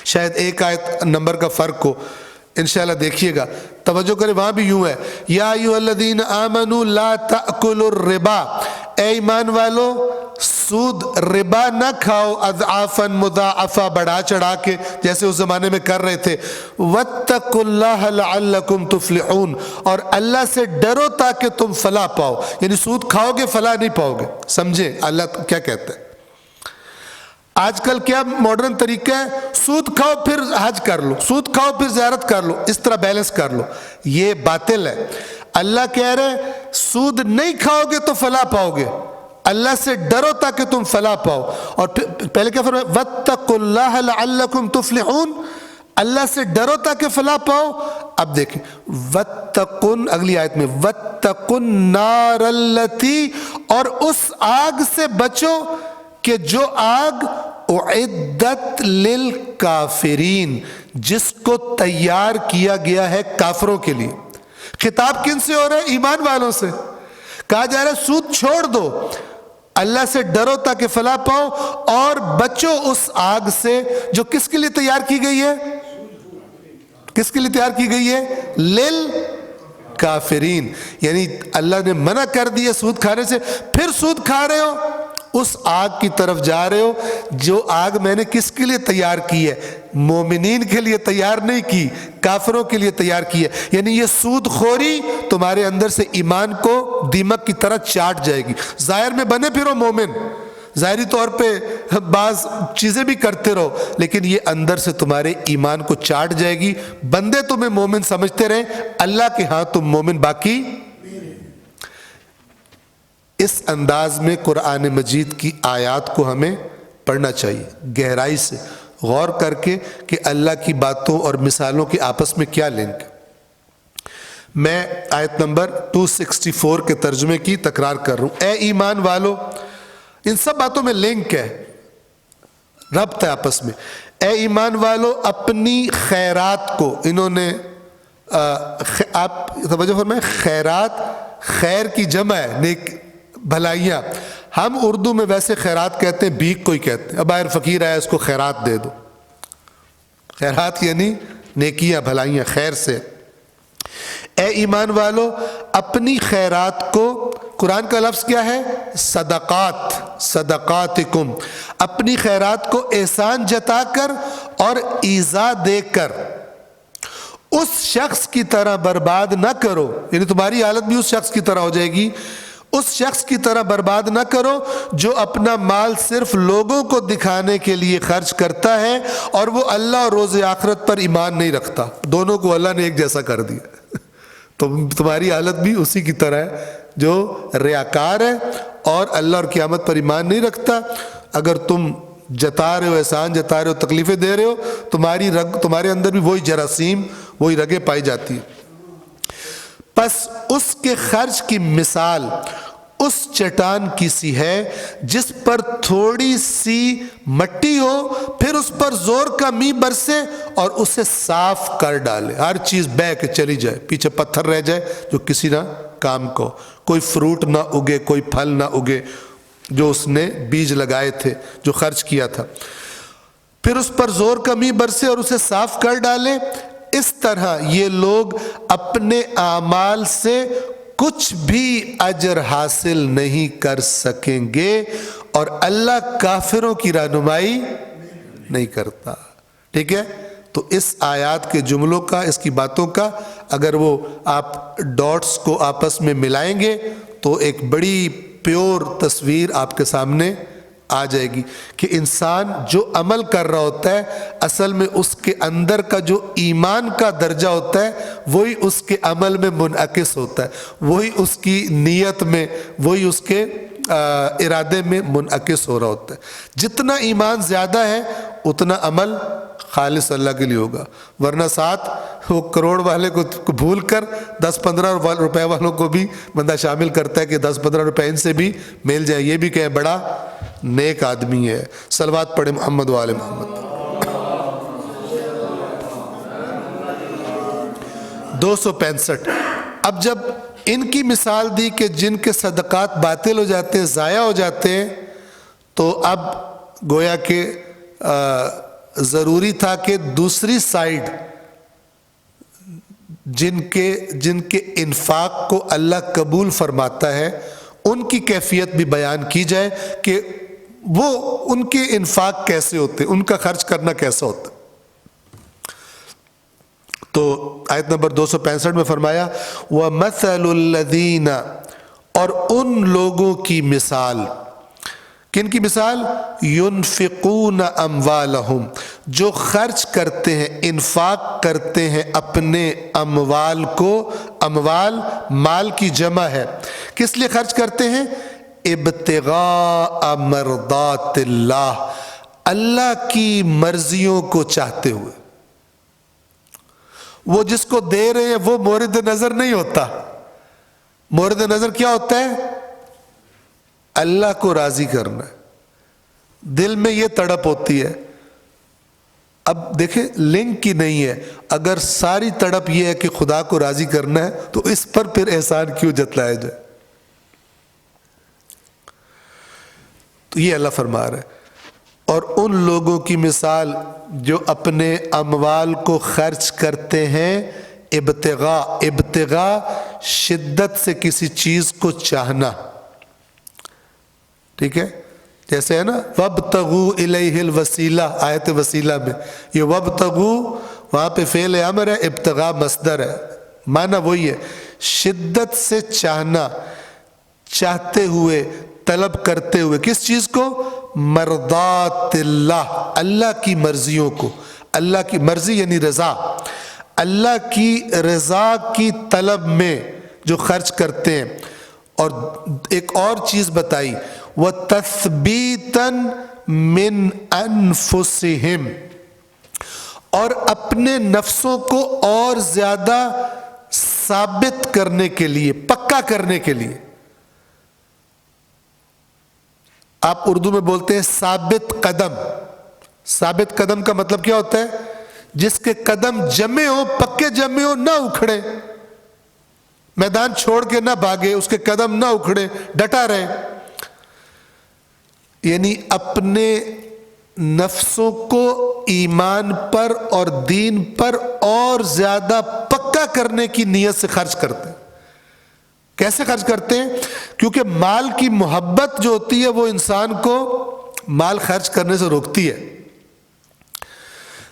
شاید ایک آیت نمبر کا فرق ہو. انشاءاللہ دیکھیے گا، توجہ کریں. وہاں بھی یوں ہے، یا ایھا الذین آمنوا لا تأکلوا الربا، اے ایمان والو سود ربا نہ کھاؤ، اضعافا مضاعفہ، بڑھا چڑھا کے جیسے اس زمانے میں کر رہے تھے. واتقوا اللہ لعلکم تفلحون، اور اللہ سے ڈرو تاکہ تم فلاح پاؤ. یعنی سود کھاؤ گے فلاح نہیں پاؤ گے. سمجھے اللہ کیا کہتا ہے؟ آج کل کیا ماڈرن طریقہ ہے، سود کھاؤ پھر حج کر لو، سود کھاؤ پھر زیارت کر لو، اس طرح بیلنس کر لو. یہ باطل ہے. اللہ کہہ رہے سود نہیں کھاؤ گے تو فلاح پاؤ گے، اللہ سے ڈرو تاکہ تم فلاح پاؤ. اور پہلے کیا فرمایا؟ واتقوا اللہ لعلکم تفلحون، اللہ سے ڈرو تاکہ فلاح پاؤ. اب دیکھیں واتقوا، اگلی آیت میں واتقوا النار التی، اور اس آگ سے بچو کہ جو آگ اعدت للکافرین، جس کو تیار کیا گیا ہے کافروں کے لیے. خطاب کن سے ہو رہا ہے؟ ایمان والوں سے. کہا جا رہا ہے سود چھوڑ دو، اللہ سے ڈرو تاکہ فلاح پاؤ، اور بچو اس آگ سے جو کس کے لیے تیار کی گئی ہے؟ کس کے لیے تیار کی گئی ہے؟ للکافرین. یعنی اللہ نے منع کر دیا سود کھانے سے، پھر سود کھا رہے ہو، اس آگ کی طرف جا رہے ہو جو آگ میں نے کس کے لیے تیار کی ہے؟ مومنین کے لیے تیار نہیں کی، کافروں کے لیے تیار کی ہے. یعنی یہ سود خوری تمہارے اندر سے ایمان کو دیمک کی طرح چاٹ جائے گی. ظاہر میں بنے پھرو مومن، ظاہری طور پہ بعض چیزیں بھی کرتے رہو، لیکن یہ اندر سے تمہارے ایمان کو چاٹ جائے گی. بندے تمہیں مومن سمجھتے رہیں، اللہ کے ہاں تم مومن باقی. اس انداز میں قرآن مجید کی آیات کو ہمیں پڑھنا چاہیے، گہرائی سے غور کر کے کہ اللہ کی باتوں اور مثالوں کے آپس میں کیا لنک. میں آیت نمبر 264 کے ترجمے کی تکرار کر رہا ہوں. اے ایمان والو، ان سب باتوں میں لنک ہے، ربط ہے آپس میں. اے ایمان والو اپنی خیرات کو، انہوں نے آپ توجہ فرمائیں، خیرات خیر کی جمع ہے، نیک بھلائیاں. ہم اردو میں ویسے خیرات کہتے ہیں، بھیک کو ہی کہتے ہیں. اب باہر فقیر آیا اس کو خیرات دے دو. خیرات یعنی نیکیاں بھلائیاں، خیر سے. اے ایمان والو اپنی خیرات کو، قرآن کا لفظ کیا ہے؟ صدقات، صدقاتکم، اپنی خیرات کو احسان جتا کر اور ایذا دے کر اس شخص کی طرح برباد نہ کرو. یعنی تمہاری حالت بھی اس شخص کی طرح ہو جائے گی. اس شخص کی طرح برباد نہ کرو جو اپنا مال صرف لوگوں کو دکھانے کے لیے خرچ کرتا ہے اور وہ اللہ اور روز آخرت پر ایمان نہیں رکھتا. دونوں کو اللہ نے ایک جیسا کر دیا. تمہاری حالت بھی اسی کی طرح ہے جو ریاکار ہے اور اللہ اور قیامت پر ایمان نہیں رکھتا. اگر تم جتا رہے ہو، احسان جتا رہے ہو، تکلیفیں دے رہے ہو، تمہارے اندر بھی وہی جراثیم، وہی رگیں پائی جاتی ہیں. پس اس کے خرچ کی مثال اس چٹان کی سی ہے جس پر تھوڑی سی مٹی ہو، پھر اس پر زور کا میںہ برسے اور اسے صاف کر ڈالے. ہر چیز بہہ کے چلی جائے، پیچھے پتھر رہ جائے جو کسی نہ کام کو، کوئی فروٹ نہ اگے، کوئی پھل نہ اگے جو اس نے بیج لگائے تھے، جو خرچ کیا تھا. پھر اس پر زور کا میںہ برسے اور اسے صاف کر ڈالے. اس طرح یہ لوگ اپنے اعمال سے کچھ بھی اجر حاصل نہیں کر سکیں گے اور اللہ کافروں کی رہنمائی نہیں کرتا. ٹھیک ہے؟ تو اس آیات کے جملوں کا، اس کی باتوں کا اگر وہ آپ ڈاٹس کو آپس میں ملائیں گے تو ایک بڑی پیور تصویر آپ کے سامنے آ جائے گی کہ انسان جو عمل کر رہا ہوتا ہے اصل میں اس کے اندر کا جو ایمان کا درجہ ہوتا ہے وہی اس کے عمل میں منعکس ہوتا ہے، وہی اس کی نیت میں، وہی اس کے ارادے میں منعکس ہو رہا ہوتا ہے. جتنا ایمان زیادہ ہے اتنا عمل خالص اللہ کے لیے ہوگا، ورنہ ساتھ وہ کروڑ والے کو بھول کر 10-15 روپے والوں کو بھی بندہ شامل کرتا ہے کہ 10-15 روپے ان سے بھی مل جائے، یہ بھی کہ بڑا نیک آدمی ہے. صلوات پڑھے محمد و آل محمد. 265. اب جب ان کی مثال دی کہ جن کے صدقات باطل ہو جاتے ہیں، ضائع ہو جاتے ہیں، تو اب گویا کہ ضروری تھا کہ دوسری سائیڈ جن کے انفاق کو اللہ قبول فرماتا ہے ان کی کیفیت بھی بیان کی جائے کہ وہ ان کے انفاق کیسے ہوتے، ان کا خرچ کرنا کیسا ہوتا. تو آیت نمبر 265 میں فرمایا وَمَثَلُ الَّذِينَ، اور ان لوگوں کی مثال، کن کی مثال؟ يُنفِقُونَ أَمْوَالَهُمْ، جو خرچ کرتے ہیں، انفاق کرتے ہیں اپنے اموال کو. اموال مال کی جمع ہے. کس لیے خرچ کرتے ہیں؟ ابتغاء مرضات اللہ، اللہ کی مرضیوں کو چاہتے ہوئے. وہ جس کو دے رہے ہیں وہ مورد نظر نہیں ہوتا. مورد نظر کیا ہوتا ہے؟ اللہ کو راضی کرنا. دل میں یہ تڑپ ہوتی ہے. اب دیکھیں لنک کی نہیں ہے، اگر ساری تڑپ یہ ہے کہ خدا کو راضی کرنا ہے تو اس پر پھر احسان کیوں جتلایا جائے؟ تو یہ اللہ فرما رہا ہے. اور ان لوگوں کی مثال جو اپنے اموال کو خرچ کرتے ہیں ابتغاء شدت سے کسی چیز کو چاہنا. ٹھیک ہے؟ جیسے ہے نا وَابْتَغُوا إِلَيْهِ الْوَسِيلَةَ، آیت وسیلہ میں یہ وَابْتَغُوا وہاں پہ فعل امر ہے، ابتغاء مصدر ہے، معنی وہی ہے شدت سے چاہنا، چاہتے ہوئے، طلب کرتے ہوئے. کس چیز کو؟ مرضات اللہ، اللہ کی مرضیوں کو. اللہ کی مرضی یعنی رضا، اللہ کی رضا کی طلب میں جو خرچ کرتے ہیں. اور ایک اور چیز بتائی وَتَثْبِيتًا مِّنْ أَنفُسِهِمْ، اور اپنے نفسوں کو اور زیادہ ثابت کرنے کے لیے، پکا کرنے کے لیے. آپ اردو میں بولتے ہیں ثابت قدم. ثابت قدم کا مطلب کیا ہوتا ہے؟ جس کے قدم جمے ہوں، پکے جمے ہوں، نہ اکھڑے، میدان چھوڑ کے نہ بھاگے، اس کے قدم نہ اکھڑے، ڈٹا رہے. یعنی اپنے نفسوں کو ایمان پر اور دین پر اور زیادہ پکا کرنے کی نیت سے خرچ کرتے ہیں. کیسے خرچ کرتے ہیں؟ کیونکہ مال کی محبت جو ہوتی ہے وہ انسان کو مال خرچ کرنے سے روکتی ہے.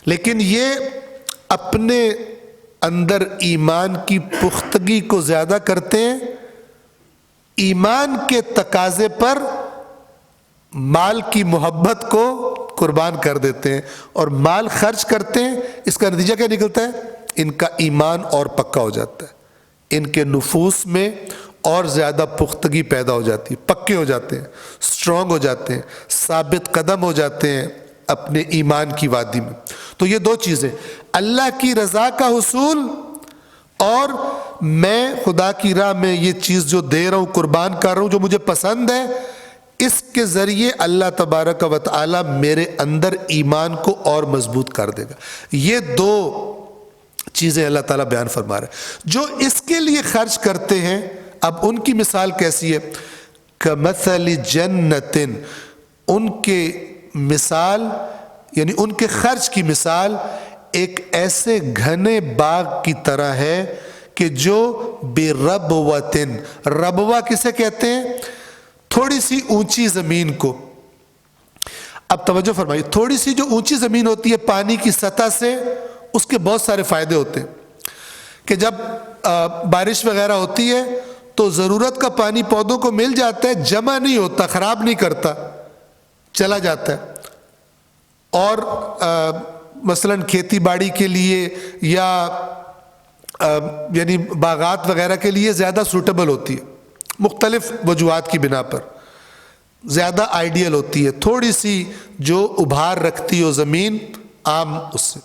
لیکن یہ اپنے اندر ایمان کی پختگی کو زیادہ کرتے ہیں، ایمان کے تقاضے پر مال کی محبت کو قربان کر دیتے ہیں اور مال خرچ کرتے ہیں. اس کا نتیجہ کیا نکلتا ہے؟ ان کا ایمان اور پکا ہو جاتا ہے، ان کے نفوس میں اور زیادہ پختگی پیدا ہو جاتی ہے، پکے ہو جاتے ہیں، سٹرونگ ہو جاتے ہیں، ثابت قدم ہو جاتے ہیں اپنے ایمان کی وادی میں. تو یہ دو چیزیں، اللہ کی رضا کا حصول اور میں خدا کی راہ میں یہ چیز جو دے رہا ہوں، قربان کر رہا ہوں، جو مجھے پسند ہے، اس کے ذریعے اللہ تبارک و تعالی میرے اندر ایمان کو اور مضبوط کر دے گا. یہ دو چیزیں اللہ تعالیٰ بیان فرما رہے ہیں. جو اس کے لیے خرچ کرتے ہیں، اب ان کی مثال کیسی ہے؟ کمثل جنت، ان کے مثال یعنی ان کے خرچ کی مثال ایک ایسے گھنے باغ کی طرح ہے کہ جو بربوتن، ربوہ کسے کہتے ہیں؟ تھوڑی سی اونچی زمین کو۔ اب توجہ فرمائیے، تھوڑی سی جو اونچی زمین ہوتی ہے پانی کی سطح سے، اس کے بہت سارے فائدے ہوتے ہیں کہ جب بارش وغیرہ ہوتی ہے تو ضرورت کا پانی پودوں کو مل جاتا ہے، جمع نہیں ہوتا، خراب نہیں کرتا، چلا جاتا ہے۔ اور مثلا کھیتی باڑی کے لیے یا یعنی باغات وغیرہ کے لیے زیادہ سوٹیبل ہوتی ہے، مختلف وجوہات کی بنا پر زیادہ آئیڈیل ہوتی ہے، تھوڑی سی جو ابھار رکھتی ہو زمین عام اس سے۔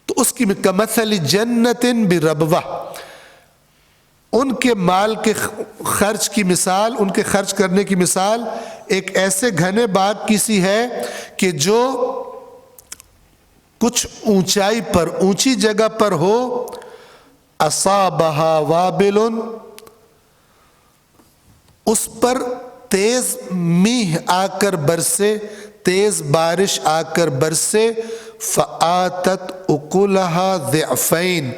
تو اس کی کمثل جنت بربوہ، ان کے مال کے خرچ کی مثال، ان کے خرچ کرنے کی مثال ایک ایسے گھنے باغ کی سی ہے کہ جو کچھ اونچائی پر، اونچی جگہ پر ہو، اصابہا وابل، اس پر تیز میہ آ کر برسے، تیز بارش آ کر برسے، فآتت اکلہا ضعفین،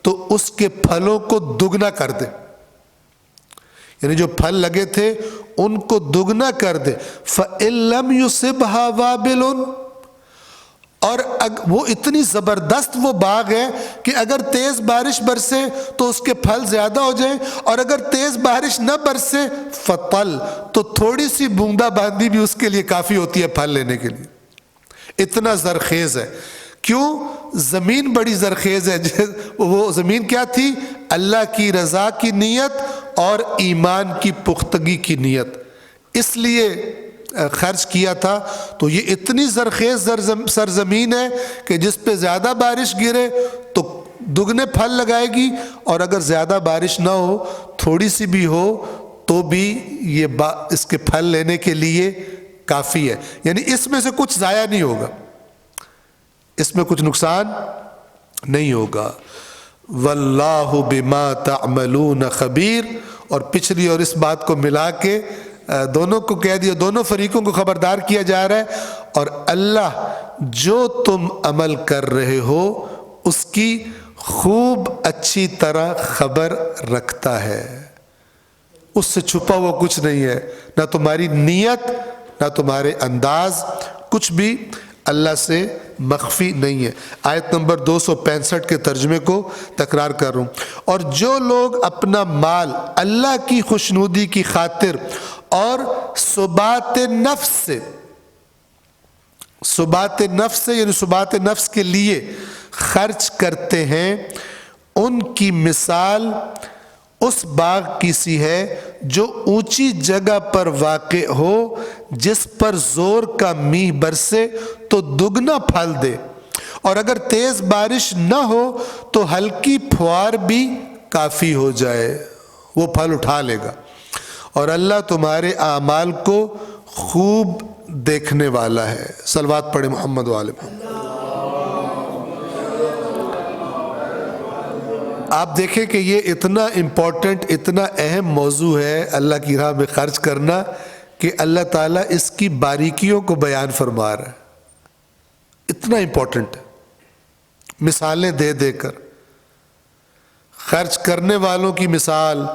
تو اس کے پھلوں کو دگنا کر دے، یعنی جو پھل لگے تھے ان کو دگنا کر دے۔ فَإِن لَمْ يُصِبْهَا وَابِلٌ، اور وہ اتنی زبردست وہ باغ ہے کہ اگر تیز بارش برسے تو اس کے پھل زیادہ ہو جائیں، اور اگر تیز بارش نہ برسے فطل، تو تھوڑی سی بوندا باندی بھی اس کے لیے کافی ہوتی ہے پھل لینے کے لیے، اتنا زرخیز ہے۔ کیوں؟ زمین بڑی زرخیز ہے۔ وہ زمین کیا تھی؟ اللہ کی رضا کی نیت اور ایمان کی پختگی کی نیت، اس لیے خرچ کیا تھا۔ تو یہ اتنی زرخیز سرزمین ہے کہ جس پہ زیادہ بارش گرے تو دگنے پھل لگائے گی، اور اگر زیادہ بارش نہ ہو، تھوڑی سی بھی ہو، تو بھی یہ اس کے پھل لینے کے لیے کافی ہے، یعنی اس میں سے کچھ ضائع نہیں ہوگا، اس میں کچھ نقصان نہیں ہوگا۔ واللہ بما تعملون خبیر، اور پچھلی اور اس بات کو ملا کے دونوں کو کہہ دیا، دونوں فریقوں کو خبردار کیا جا رہا ہے، اور اللہ جو تم عمل کر رہے ہو اس کی خوب اچھی طرح خبر رکھتا ہے، اس سے چھپا ہوا کچھ نہیں ہے، نہ تمہاری نیت نہ تمہارے انداز، کچھ بھی اللہ سے مخفی نہیں ہے۔ آیت نمبر 265 کے ترجمے کو تکرار کر رہا ہوں۔ اور جو لوگ اپنا مال اللہ کی خوشنودی کی خاطر اور ثبات نفس سے، ثبات نفس سے یعنی ثبات نفس کے لیے خرچ کرتے ہیں، ان کی مثال اس باغ کی سی ہے جو اونچی جگہ پر واقع ہو، جس پر زور کا میہ برسے تو دگنا پھل دے، اور اگر تیز بارش نہ ہو تو ہلکی پھوار بھی کافی ہو جائے، وہ پھل اٹھا لے گا، اور اللہ تمہارے اعمال کو خوب دیکھنے والا ہے۔ صلوات پڑھے محمد و آل محمد۔ آپ دیکھیں کہ یہ اتنا امپورٹنٹ، اتنا اہم موضوع ہے اللہ کی راہ میں خرچ کرنا، کہ اللہ تعالیٰ اس کی باریکیوں کو بیان فرما رہا ہے، اتنا امپورٹنٹ ہے، مثالیں دے دے کر خرچ کرنے والوں کی مثال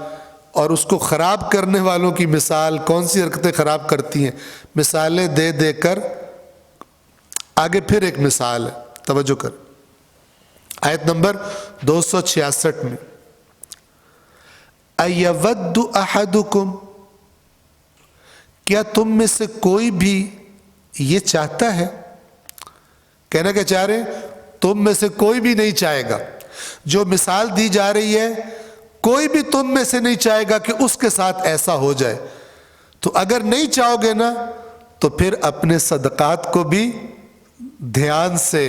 اور اس کو خراب کرنے والوں کی مثال، کون سی حرکتیں خراب کرتی ہیں، مثالیں دے دے کر آگے پھر ایک مثال ہے، توجہ کر، آیت نمبر 266 میں، اَيَوَدُّ أَحَدُكُمْ، کیا تم میں سے کوئی بھی یہ چاہتا ہے؟ کہنا کیا چاہ رہے ہیں؟ تم میں سے کوئی بھی نہیں چاہے گا، جو مثال دی جا رہی ہے کوئی بھی تم میں سے نہیں چاہے گا کہ اس کے ساتھ ایسا ہو جائے۔ تو اگر نہیں چاہو گے نا تو پھر اپنے صدقات کو بھی دھیان سے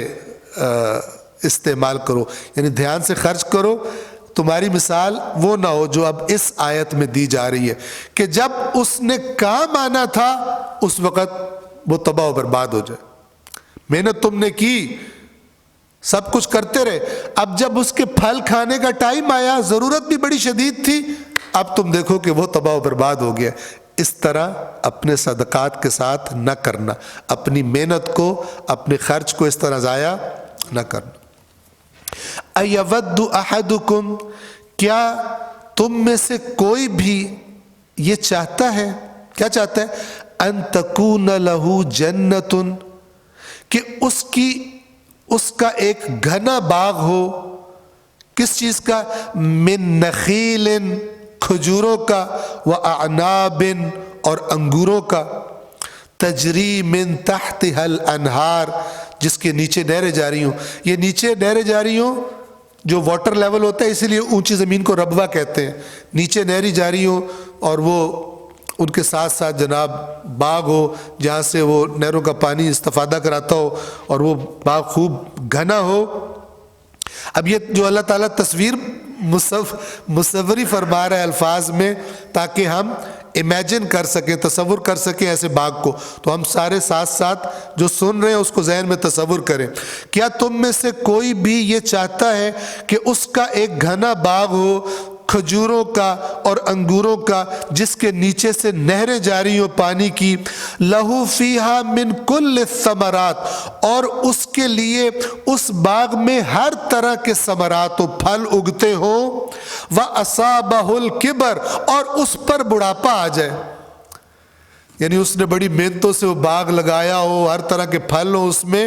استعمال کرو، یعنی دھیان سے خرچ کرو۔ تمہاری مثال وہ نہ ہو جو اب اس آیت میں دی جا رہی ہے کہ جب اس نے کام آنا تھا اس وقت وہ تباہ و برباد ہو جائے۔ محنت تم نے کی، سب کچھ کرتے رہے، اب جب اس کے پھل کھانے کا ٹائم آیا، ضرورت بھی بڑی شدید تھی، اب تم دیکھو کہ وہ تباہ و برباد ہو گیا۔ اس طرح اپنے صدقات کے ساتھ نہ کرنا، اپنی محنت کو، اپنے خرچ کو اس طرح ضائع نہ کرنا۔ اَيَوَدُّ أَحَدُكُمْ، کیا تم میں سے کوئی بھی یہ چاہتا ہے، کیا چاہتا ہے، أَن تَكُونَ لَهُ جَنَّةٌ، کہ اس کا ایک گھنا باغ ہو، کس چیز کا، من نخیل، کھجوروں کا، وَأَعْنَابٍ، اور انگوروں کا، تجری من تحتها الانہار، جس کے نیچے نہریں جاری ہوں۔ یہ نیچے نہریں جاری ہوں، جو واٹر لیول ہوتا ہے اسی لیے اونچی زمین کو ربوہ کہتے ہیں، نیچے نہری جاری ہوں اور وہ ان کے ساتھ ساتھ جناب باغ ہو جہاں سے وہ نہروں کا پانی استفادہ کراتا ہو اور وہ باغ خوب گھنا ہو۔ اب یہ جو اللہ تعالیٰ تصویر مصوری فرما رہا ہے الفاظ میں، تاکہ ہم امیجن کر سکیں، تصور کر سکیں ایسے باغ کو، تو ہم سارے ساتھ ساتھ جو سن رہے ہیں اس کو ذہن میں تصور کریں۔ کیا تم میں سے کوئی بھی یہ چاہتا ہے کہ اس کا ایک گھنا باغ ہو، کھجوروں کا اور انگوروں کا، جس کے نیچے سے نہریں جاری ہوں پانی کی، لہو فیہا من کل الثمرات، اور اس کے لیے اس باغ میں ہر طرح کے ثمرات و پھل اگتے ہوں، وَأَصَابَهُ الْكِبَرُ، اور اس پر بڑھاپا آ جائے، یعنی اس نے بڑی محنتوں سے وہ باغ لگایا ہو، ہر طرح کے پھل ہو اس میں،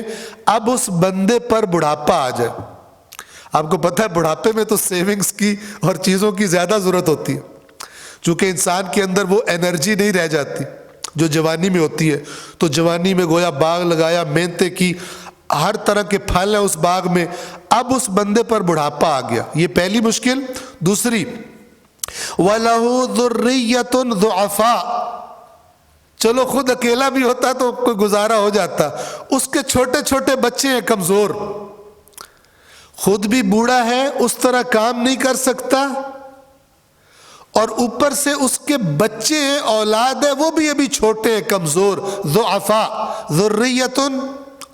اب اس بندے پر بڑھاپا آ جائے۔ آپ کو پتہ ہے بڑھاپے میں تو سیونگز کی اور چیزوں کی زیادہ ضرورت ہوتی ہے، چونکہ انسان کے اندر وہ انرجی نہیں رہ جاتی جو جوانی میں ہوتی ہے۔ تو جوانی میں گویا باغ لگایا، محنتیں کی، ہر طرح کے پھل ہیں اس باغ میں، اب اس بندے پر بڑھاپا آ گیا، یہ پہلی مشکل۔ دوسری، وَلَهُ ذُرِّيَّةٌ ضُعَفَاءُ، چلو خود اکیلا بھی ہوتا تو کوئی گزارا ہو جاتا، اس کے چھوٹے چھوٹے بچے ہیں کمزور، خود بھی بوڑھا ہے، اس طرح کام نہیں کر سکتا، اور اوپر سے اس کے بچے ہیں، اولاد ہے، وہ بھی ابھی چھوٹے ہیں، کمزور، ضعفاء، ذریۃ،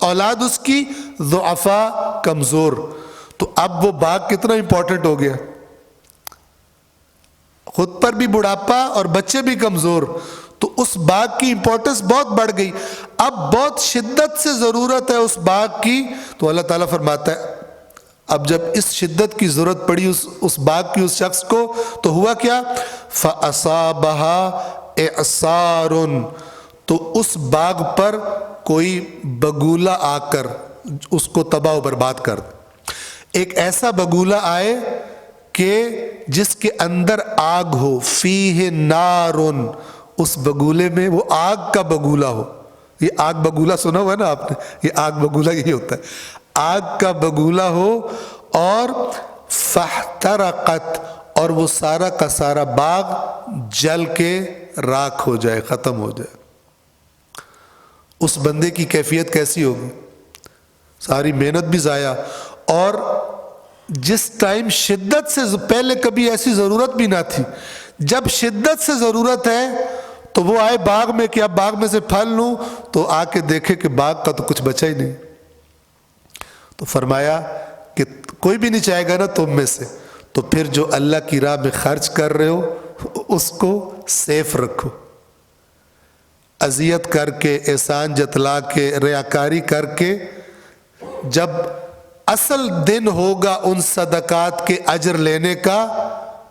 اولاد اس کی، ضعفاء، کمزور۔ تو اب وہ باغ کتنا امپورٹنٹ ہو گیا، خود پر بھی بڑھاپا اور بچے بھی کمزور، تو اس باغ کی امپورٹنس بہت بڑھ گئی، اب بہت شدت سے ضرورت ہے اس باغ کی۔ تو اللہ تعالیٰ فرماتا ہے اب جب اس شدت کی ضرورت پڑی اس باغ کی اس شخص کو، تو ہوا کیا، فَأَصَابَهَا إِعْصَارٌ، تو اس باغ پر کوئی بگولا آ کر اس کو تباہ و برباد کر دے۔ ایک ایسا بگولا آئے کہ جس کے اندر آگ ہو، فیہ نارٌ، اس بگولے میں وہ آگ کا بگولا ہو۔ یہ آگ بگولا سنا ہوا ہے نا آپ نے، یہ آگ بگولا یہی ہوتا ہے، آگ کا بگولا ہو، اور فاحترقت، اور وہ سارا کا سارا باغ جل کے راکھ ہو جائے، ختم ہو جائے۔ اس بندے کی کیفیت کیسی ہوگی، ساری محنت بھی ضائع، اور جس ٹائم شدت سے، پہلے کبھی ایسی ضرورت بھی نہ تھی، جب شدت سے ضرورت ہے تو وہ آئے باغ میں کہ اب باغ میں سے پھل لوں، تو آ کے دیکھے کہ باغ کا تو کچھ بچا ہی نہیں۔ تو فرمایا کہ کوئی بھی نہیں چاہے گا نا تم میں سے، تو پھر جو اللہ کی راہ میں خرچ کر رہے ہو اس کو سیف رکھو، اذیت کر کے، احسان جتلا کے، ریاکاری کر کے، جب اصل دن ہوگا ان صدقات کے اجر لینے کا،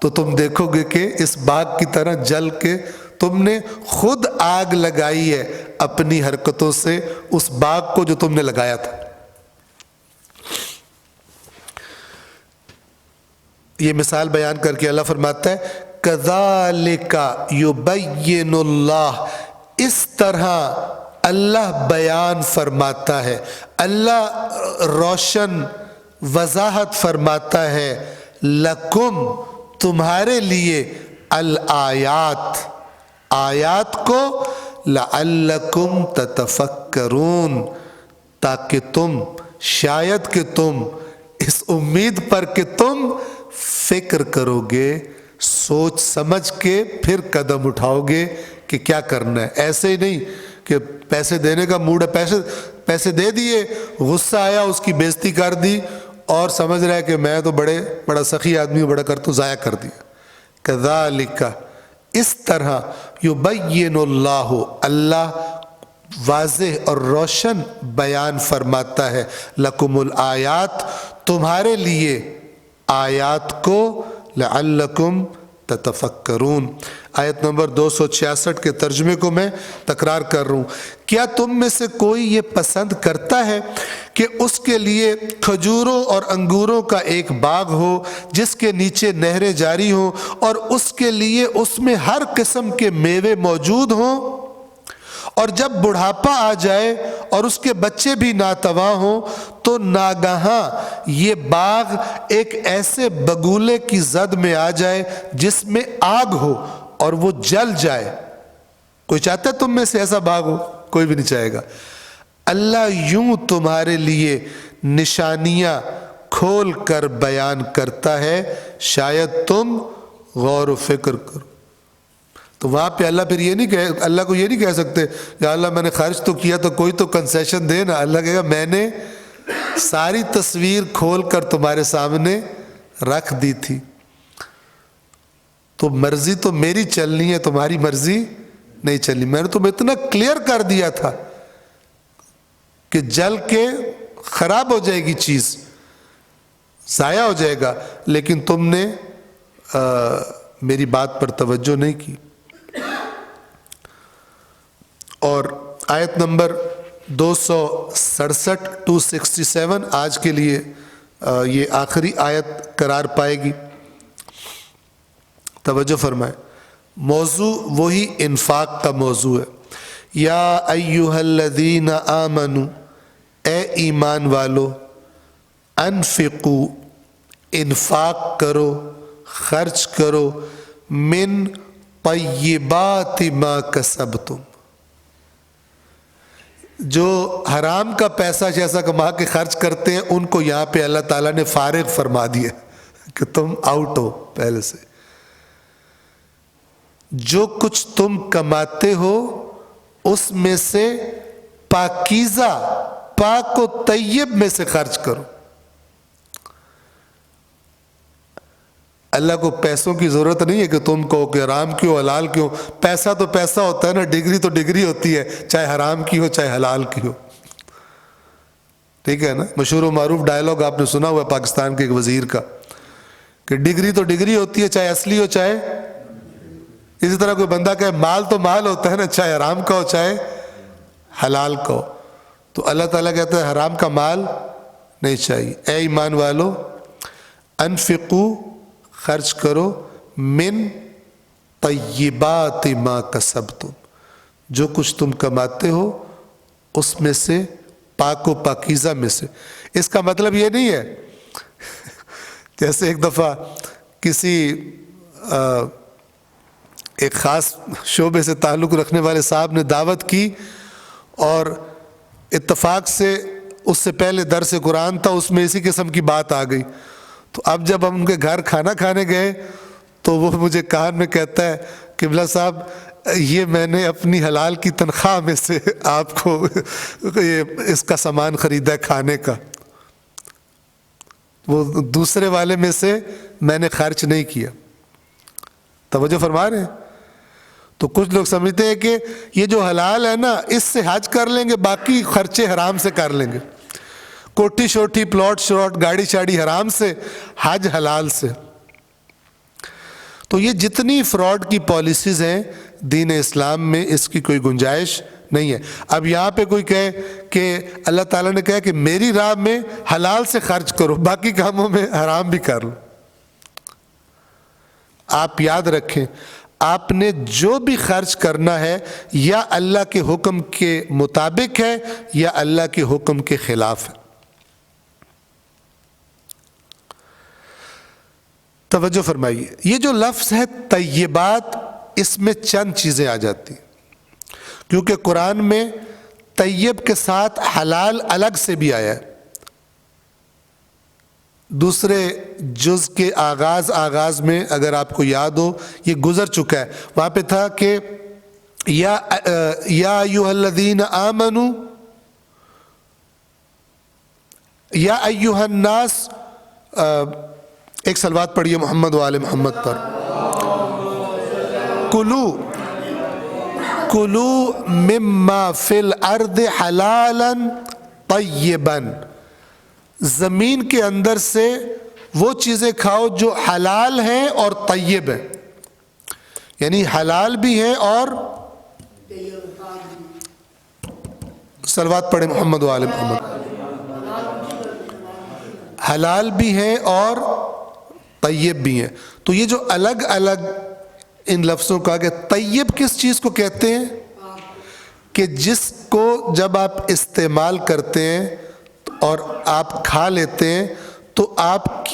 تو تم دیکھو گے کہ اس باغ کی طرح جل کے تم نے خود آگ لگائی ہے اپنی حرکتوں سے اس باغ کو جو تم نے لگایا تھا۔ یہ مثال بیان کر کے اللہ فرماتا ہے کَذَلِكَ يُبَيِّنُ اللَّهُ، اس طرح اللہ بیان فرماتا ہے، اللہ روشن وضاحت فرماتا ہے، لَكُمْ، تمہارے لیے، الآیات، آیات کو، لَعَلَّكُمْ تَتَفَكَّرُونَ، تاکہ تم، شاید کہ تم، اس امید پر کہ تم فکر کرو گے، سوچ سمجھ کے پھر قدم اٹھاؤ گے کہ کیا کرنا ہے۔ ایسے ہی نہیں کہ پیسے دینے کا موڈ ہے، پیسے دے دیے، غصہ آیا، اس کی بےزتی کر دی، اور سمجھ رہا ہے کہ میں تو بڑا سخی آدمی ہوں، بڑا کر تو ضائع کر دیا۔ کذالک، اس طرح، یبین اللہ، اللہ واضح اور روشن بیان فرماتا ہے، لکم الآیات، تمہارے لیے آیات کو لعلکم تتفکرون. آیت نمبر 266 کے ترجمے کو میں تکرار کر رہا ہوں. کیا تم میں سے کوئی یہ پسند کرتا ہے کہ اس کے لیے کھجوروں اور انگوروں کا ایک باغ ہو جس کے نیچے نہریں جاری ہوں اور اس کے لیے اس میں ہر قسم کے میوے موجود ہوں، اور جب بڑھاپا آ جائے اور اس کے بچے بھی ناتواں ہوں تو ناگہاں یہ باغ ایک ایسے بگولے کی زد میں آ جائے جس میں آگ ہو اور وہ جل جائے؟ کوئی چاہتا ہے تم میں سے ایسا باغ ہو؟ کوئی بھی نہیں چاہے گا. اللہ یوں تمہارے لیے نشانیاں کھول کر بیان کرتا ہے، شاید تم غور و فکر کرو. تو وہاں پہ اللہ پھر یہ نہیں کہے، اللہ کو یہ نہیں کہہ سکتے یا اللہ میں نے خرچ تو کیا تو کوئی تو کنسیشن دے نا. اللہ کہے گا میں نے ساری تصویر کھول کر تمہارے سامنے رکھ دی تھی، تو مرضی تو میری چلنی ہے، تمہاری مرضی نہیں چلنی. میں نے تمہیں اتنا کلیئر کر دیا تھا کہ جل کے خراب ہو جائے گی، چیز ضائع ہو جائے گا، لیکن تم نے میری بات پر توجہ نہیں کی. اور آیت نمبر 267 267 آج کے لیے یہ آخری آیت قرار پائے گی. توجہ فرمائیں، موضوع وہی انفاق کا موضوع ہے. یا ایہا الذین آمنوا، اے ایمان والو، انفقوا، انفاق کرو، خرچ کرو، من طیبات ما کسبتم، جو حرام کا پیسہ جیسا کما کے خرچ کرتے ہیں ان کو یہاں پہ اللہ تعالیٰ نے فارغ فرما دیا کہ تم آؤٹ ہو پہلے سے. جو کچھ تم کماتے ہو اس میں سے پاکیزہ، پاک و طیب میں سے خرچ کرو. اللہ کو پیسوں کی ضرورت نہیں ہے کہ تم کہو کہ حرام کیوں حلال کیوں. پیسہ تو پیسہ ہوتا ہے نا، ڈگری تو ڈگری ہوتی ہے، چاہے حرام کی ہو چاہے حلال کی ہو. ٹھیک ہے نا؟ مشہور و معروف ڈائلاگ آپ نے سنا ہوا ہے پاکستان کے ایک وزیر کا کہ ڈگری تو ڈگری ہوتی ہے، چاہے اصلی ہو چاہے. اسی طرح کوئی بندہ کہے مال تو مال ہوتا ہے نا، چاہے حرام کا ہو چاہے حلال کا ہو. تو اللہ تعالیٰ کہتا ہے حرام کا مال نہیں چاہیے. اے ایمان والو، انفقوا، خرچ کرو، من طیبات ما کسبتم، جو کچھ تم کماتے ہو اس میں سے، پاک و پاکیزہ میں سے. اس کا مطلب یہ نہیں ہے جیسے ایک دفعہ کسی ایک خاص شعبے سے تعلق رکھنے والے صاحب نے دعوت کی اور اتفاق سے اس سے پہلے درس قرآن تھا، اس میں اسی قسم کی بات آ گئی. تو اب جب ہم ان کے گھر کھانا کھانے گئے تو وہ مجھے کان میں کہتا ہے قبلہ صاحب یہ میں نے اپنی حلال کی تنخواہ میں سے آپ کو اس کا سامان خریدا ہے کھانے کا، وہ دوسرے والے میں سے میں نے خرچ نہیں کیا. توجہ فرما رہے ہیں؟ تو کچھ لوگ سمجھتے ہیں کہ یہ جو حلال ہے نا اس سے حج کر لیں گے، باقی خرچے حرام سے کر لیں گے، کوٹھی شوٹھی، پلاٹ شلاٹ، گاڑی شاڑی حرام سے، حج حلال سے. تو یہ جتنی فراڈ کی پالیسیز ہیں دین اسلام میں اس کی کوئی گنجائش نہیں ہے. اب یہاں پہ کوئی کہے کہ اللہ تعالیٰ نے کہا کہ میری راہ میں حلال سے خرچ کرو، باقی کاموں میں حرام بھی کر لو. آپ یاد رکھیں، آپ نے جو بھی خرچ کرنا ہے یا اللہ کے حکم کے مطابق ہے یا اللہ کے حکم کے خلاف ہے. توجہ فرمائیے، یہ جو لفظ ہے طیبات، اس میں چند چیزیں آ جاتی ہیں کیونکہ قرآن میں طیب کے ساتھ حلال الگ سے بھی آیا ہے. دوسرے جز کے آغاز میں اگر آپ کو یاد ہو، یہ گزر چکا ہے، وہاں پہ تھا کہ یا ایھا الذین آمنوا، یا ایھا الناس. ایک صلوات پڑھیے محمد و آل محمد پر. کلوا مما فی الارض حلالا طیبا، زمین کے اندر سے وہ چیزیں کھاؤ جو حلال ہیں اور طیب ہیں، یعنی حلال بھی ہے اور صلوات پڑھیں محمد و آل محمد، حلال بھی ہیں اور طیب بھی ہیں۔ تو یہ جو الگ الگ ان لفظوں کا کہ طیب کس چیز کو کہتے ہیں کہ جس کو جب آپ استعمال کرتے ہیں اور آپ کھا لیتے ہیں تو آپ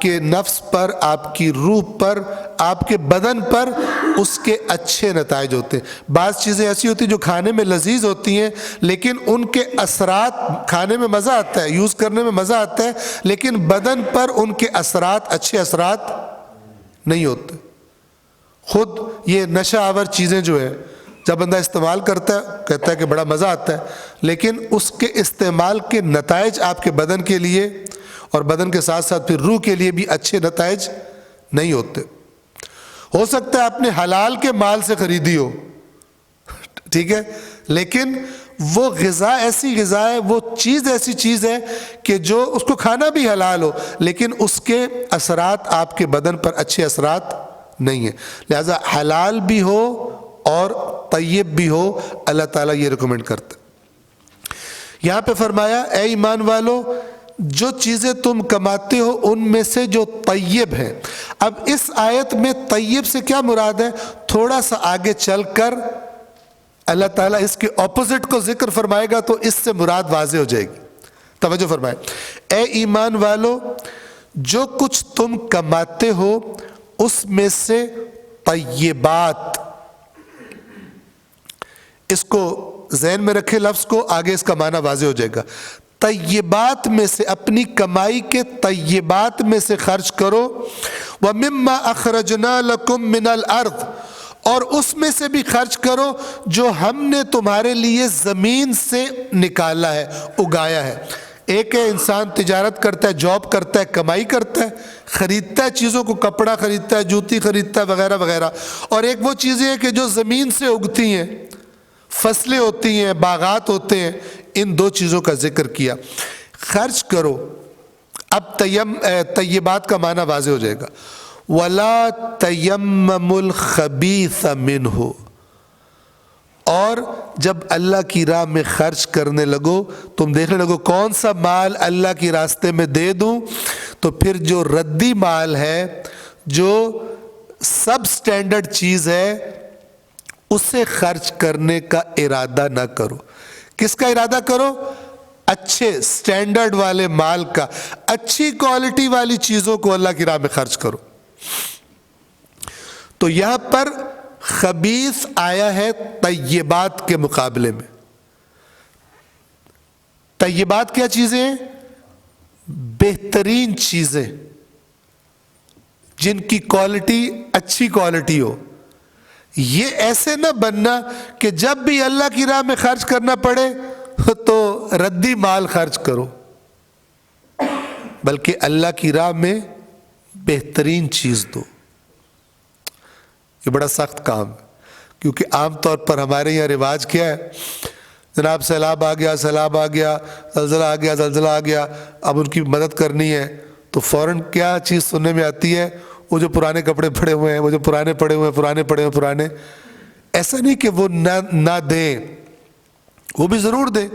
کے نفس پر، آپ کی روح پر، آپ کے بدن پر اس کے اچھے نتائج ہوتے ہیں۔ بعض چیزیں ایسی ہوتی ہیں جو کھانے میں لذیذ ہوتی ہیں لیکن ان کے اثرات، کھانے میں مزہ آتا ہے، یوز کرنے میں مزہ آتا ہے، لیکن بدن پر ان کے اثرات اچھے اثرات نہیں ہوتے۔ خود یہ نشہ آور چیزیں جو ہے جب بندہ استعمال کرتا ہے کہتا ہے کہ بڑا مزہ آتا ہے، لیکن اس کے استعمال کے نتائج آپ کے بدن کے لیے اور بدن کے ساتھ ساتھ پھر روح کے لیے بھی اچھے نتائج نہیں ہوتے۔ ہو سکتا ہے آپ نے حلال کے مال سے خریدی ہو، ٹھیک ہے، لیکن وہ غذا ایسی غذا ہے، وہ چیز ایسی چیز ہے کہ جو اس کو کھانا بھی حلال ہو لیکن اس کے اثرات آپ کے بدن پر اچھے اثرات نہیں ہیں۔ لہذا حلال بھی ہو اور طیب بھی ہو، اللہ تعالیٰ یہ ریکمینڈ کرتا ہے۔ یہاں پہ فرمایا اے ایمان والو جو چیزیں تم کماتے ہو ان میں سے جو طیب ہیں۔ اب اس آیت میں طیب سے کیا مراد ہے؟ تھوڑا سا آگے چل کر اللہ تعالیٰ اس کے اپوزٹ کو ذکر فرمائے گا تو اس سے مراد واضح ہو جائے گی۔ توجہ فرمائے، اے ایمان والو جو کچھ تم کماتے ہو اس میں سے طیبات، اس کو ذہن میں رکھے لفظ کو، آگے اس کا معنی واضح ہو جائے گا۔ طیبات میں سے، اپنی کمائی کے طیبات میں سے خرچ کرو، وَمِمَّا أَخْرَجْنَا لَكُم مِّنَ الْأَرْضِ، اور اس میں سے بھی خرچ کرو جو ہم نے تمہارے لیے زمین سے نکالا ہے، اگایا ہے۔ ایک ہے انسان تجارت کرتا ہے، جاب کرتا ہے، کمائی کرتا ہے، خریدتا ہے چیزوں کو، کپڑا خریدتا ہے، جوتی خریدتا ہے وغیرہ وغیرہ، اور ایک وہ چیزیں ہیں کہ جو زمین سے اگتی ہیں، فصلیں ہوتی ہیں، باغات ہوتے ہیں۔ ان دو چیزوں کا ذکر کیا، خرچ کرو۔ اب طیبات کا معنی واضح ہو جائے گا، وَلَا تَيَمَّمُوا الْخَبِيثَ مِنْهُ، اور جب اللہ کی راہ میں خرچ کرنے لگو تم دیکھنے لگو کون سا مال اللہ کے راستے میں دے دوں، تو پھر جو ردی مال ہے، جو سب سٹینڈرڈ چیز ہے، اسے خرچ کرنے کا ارادہ نہ کرو۔ کس کا ارادہ کرو؟ اچھے سٹینڈرڈ والے مال کا، اچھی کوالٹی والی چیزوں کو اللہ کی راہ میں خرچ کرو۔ تو یہاں پر خبیث آیا ہے طیبات کے مقابلے میں۔ طیبات کیا چیزیں ہیں؟ بہترین چیزیں جن کی کوالٹی اچھی کوالٹی ہو۔ یہ ایسے نہ بننا کہ جب بھی اللہ کی راہ میں خرچ کرنا پڑے تو ردی مال خرچ کرو، بلکہ اللہ کی راہ میں بہترین چیز دو۔ یہ بڑا سخت کام ہے، کیونکہ عام طور پر ہمارے یہاں رواج کیا ہے، جناب سیلاب آ گیا، سیلاب آ گیا، زلزلہ آ گیا، زلزلہ آ گیا، اب ان کی مدد کرنی ہے تو فوراً کیا چیز سننے میں آتی ہے؟ وہ جو پرانے کپڑے پڑے ہوئے ہیں، وہ جو پرانے پڑے ہوئے ہیں، پرانے۔ ایسا نہیں کہ وہ نہ دیں، وہ بھی ضرور دیں۔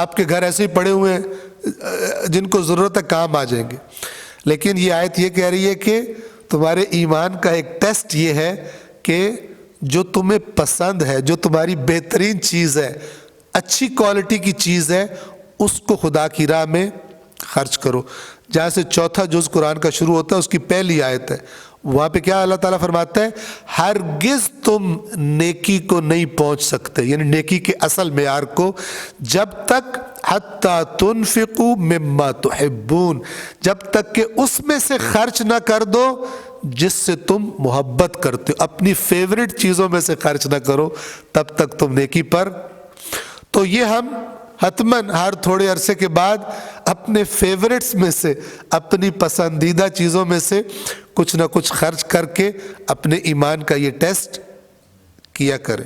آپ کے گھر ایسے ہی پڑے ہوئے ہیں جن کو ضرورت ہے، کام آ جائیں گے۔ لیکن یہ آیت یہ کہہ رہی ہے کہ تمہارے ایمان کا ایک ٹیسٹ یہ ہے کہ جو تمہیں پسند ہے، جو تمہاری بہترین چیز ہے، اچھی کوالٹی کی چیز ہے، اس کو خدا کی راہ میں خرچ کرو۔ جہاں سے چوتھا جز قرآن کا شروع ہوتا ہے اس کی پہلی آیت ہے، وہاں پہ کیا اللہ تعالیٰ فرماتا ہے؟ ہرگز تم نیکی کو نہیں پہنچ سکتے، یعنی نیکی کے اصل معیار کو، جب تک حتیٰ تنفقوا مما تحبون، جب تک کہ اس میں سے خرچ نہ کر دو جس سے تم محبت کرتے ہو۔ اپنی فیوریٹ چیزوں میں سے خرچ نہ کرو، تب تک تم نیکی پر۔ تو یہ ہم حتماً ہر تھوڑے عرصے کے بعد اپنے فیوریٹس میں سے، اپنی پسندیدہ چیزوں میں سے کچھ نہ کچھ خرچ کر کے اپنے ایمان کا یہ ٹیسٹ کیا کریں۔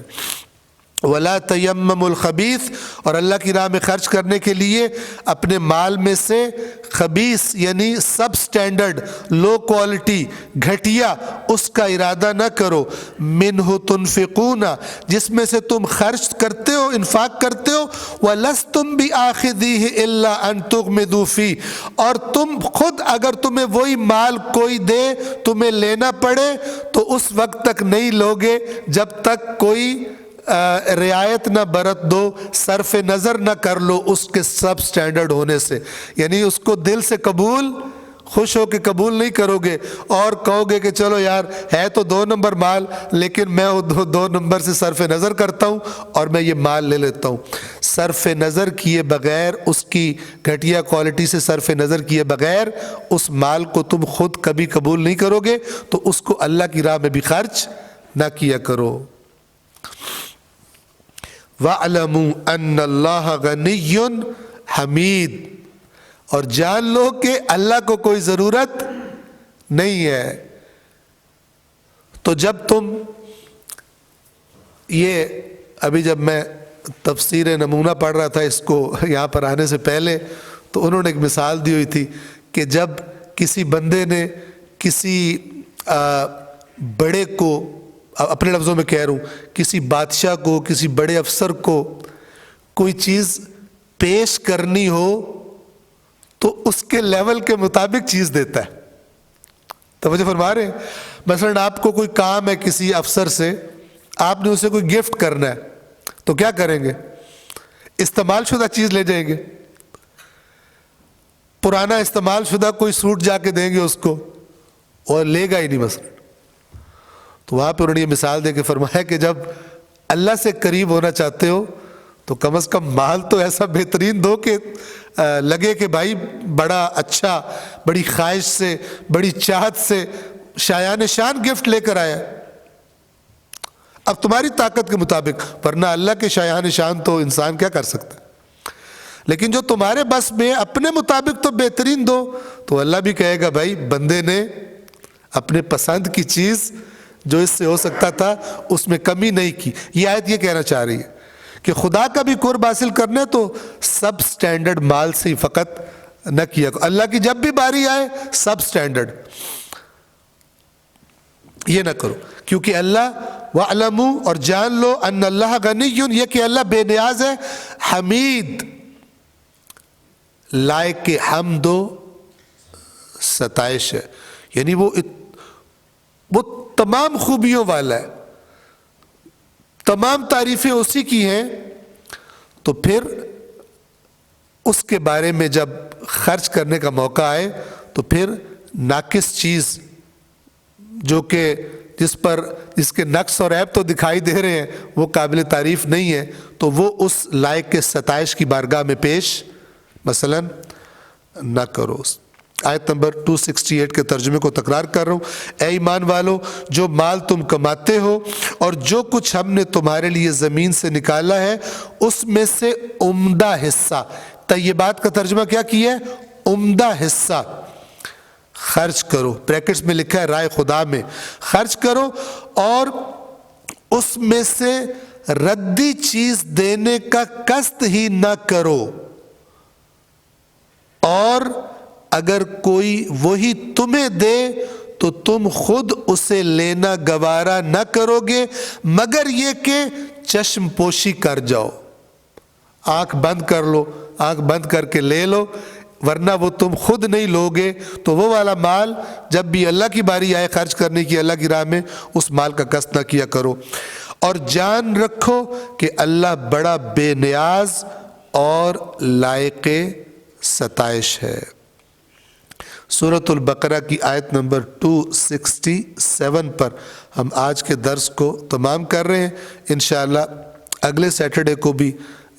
ولا تیمموا الخبیث، اور اللہ کی راہ میں خرچ کرنے کے لیے اپنے مال میں سے خبیث یعنی سب سٹینڈرڈ، لو کوالٹی، گھٹیا اس کا ارادہ نہ کرو، منہ تنفقون جس میں سے تم خرچ کرتے ہو، انفاق کرتے ہو، ولستم بآخذیہ الا ان تغمضوا فیہ، اور تم خود اگر تمہیں وہی مال کوئی دے تمہیں لینا پڑے تو اس وقت تک نہیں لوگے جب تک کوئی رعایت نہ برت دو، صرف نظر نہ کر لو اس کے سب سٹینڈرڈ ہونے سے، یعنی اس کو دل سے قبول، خوش ہو کے قبول نہیں کرو گے اور کہو گے کہ چلو یار ہے تو 2 نمبر مال لیکن میں 2 نمبر سے صرف نظر کرتا ہوں اور میں یہ مال لے لیتا ہوں۔ صرف نظر کیے بغیر، اس کی گھٹیا کوالٹی سے صرف نظر کیے بغیر اس مال کو تم خود کبھی قبول نہیں کرو گے تو اس کو اللہ کی راہ میں بھی خرچ نہ کیا کرو۔ وَاعْلَمُوا أَنَّ اللَّهَ غَنِيٌّ حَمِيدٌ، اور جان لو کہ اللہ کو کوئی ضرورت نہیں ہے۔ تو جب تم یہ ابھی جب میں تفسیر نمونہ پڑھ رہا تھا اس کو یہاں پر آنے سے پہلے تو انہوں نے ایک مثال دی ہوئی تھی کہ جب کسی بندے نے کسی بڑے کو، اپنے لفظوں میں کہہ رہا ہوں، کسی بادشاہ کو، کسی بڑے افسر کو کوئی چیز پیش کرنی ہو تو اس کے لیول کے مطابق چیز دیتا ہے۔ توجہ فرما رہے ہیں؟ مثلاً آپ کو کوئی کام ہے کسی افسر سے، آپ نے اسے کوئی گفٹ کرنا ہے تو کیا کریں گے؟ استعمال شدہ چیز لے جائیں گے، پرانا استعمال شدہ کوئی سوٹ جا کے دیں گے اس کو اور لے گا ہی نہیں مثلاً۔ تو وہاں پہ انہوں نے یہ مثال دے کے فرمایا کہ جب اللہ سے قریب ہونا چاہتے ہو تو کم از کم مال تو ایسا بہترین دو کہ لگے کہ بھائی بڑا اچھا، بڑی خواہش سے، بڑی چاہت سے شایان شان گفٹ لے کر آیا۔ اب تمہاری طاقت کے مطابق، ورنہ اللہ کے شایان شان تو انسان کیا کر سکتا ہے، لیکن جو تمہارے بس میں اپنے مطابق تو بہترین دو، تو اللہ بھی کہے گا بھائی بندے نے اپنے پسند کی چیز جو اس سے ہو سکتا تھا اس میں کمی نہیں کی۔ یہ آیت یہ کہنا چاہ رہی ہے کہ خدا کا بھی قرب حاصل کرنا ہے تو سب سٹینڈرڈ مال سے ہی فقط نہ کیا کرو، اللہ کی جب بھی باری آئے سب سٹینڈرڈ یہ نہ کرو، کیونکہ اللہ وَاعْلَمُوا اور جان لو ان اللہ غنی، یہ کہ اللہ بے نیاز ہے، حمید لائق حمد و ستائش ہے، یعنی وہ تمام خوبیوں والا ہے، تمام تعریفیں اسی کی ہیں۔ تو پھر اس کے بارے میں جب خرچ کرنے کا موقع آئے تو پھر ناقص چیز جو کہ جس کے نقص اور عیب تو دکھائی دے رہے ہیں وہ قابل تعریف نہیں ہے تو وہ اس لائق کے ستائش کی بارگاہ میں پیش مثلا نہ کرو۔ آیت نمبر 268 کے ترجمے کو تکرار کر رہا ہوں۔ اے ایمان والو، جو مال تم کماتے ہو اور جو کچھ ہم نے تمہارے لیے زمین سے نکالا ہے اس میں سے عمدہ حصہ، طیبات کا ترجمہ کیا کیا ہے؟ عمدہ حصہ خرچ کرو، بریکٹس میں لکھا ہے رائے خدا میں، خرچ کرو اور اس میں سے ردی چیز دینے کا قصد ہی نہ کرو، اور اگر کوئی وہی تمہیں دے تو تم خود اسے لینا گوارا نہ کرو گے مگر یہ کہ چشم پوشی کر جاؤ، آنکھ بند کر لو، آنکھ بند کر کے لے لو، ورنہ وہ تم خود نہیں لوگے تو وہ والا مال جب بھی اللہ کی باری آئے خرچ کرنے کی اللہ کی راہ میں اس مال کا قصد نہ کیا کرو، اور جان رکھو کہ اللہ بڑا بے نیاز اور لائق ستائش ہے۔ سورۃ البقرہ کی آیت نمبر 267 پر ہم آج کے درس کو تمام کر رہے ہیں، انشاءاللہ اگلے سیٹرڈے کو بھی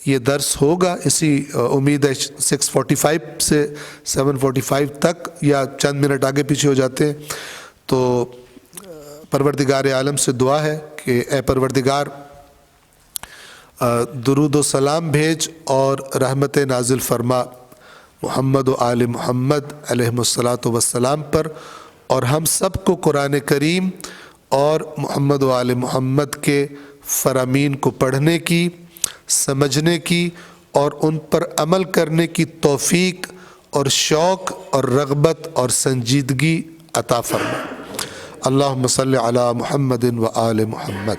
یہ درس ہوگا، اسی امید ہے 6:45 سے 7:45 تک یا چند منٹ آگے پیچھے ہو جاتے ہیں۔ تو پروردگار عالم سے دعا ہے کہ اے پروردگار درود و سلام بھیج اور رحمت نازل فرما محمد و آل محمد علیہ الصلاۃ والسلام پر، اور ہم سب کو قرآن کریم اور محمد و آل محمد کے فرامین کو پڑھنے کی، سمجھنے کی اور ان پر عمل کرنے کی توفیق اور شوق اور رغبت اور سنجیدگی عطا فرما۔ اللہم صلی علی محمد و آل محمد۔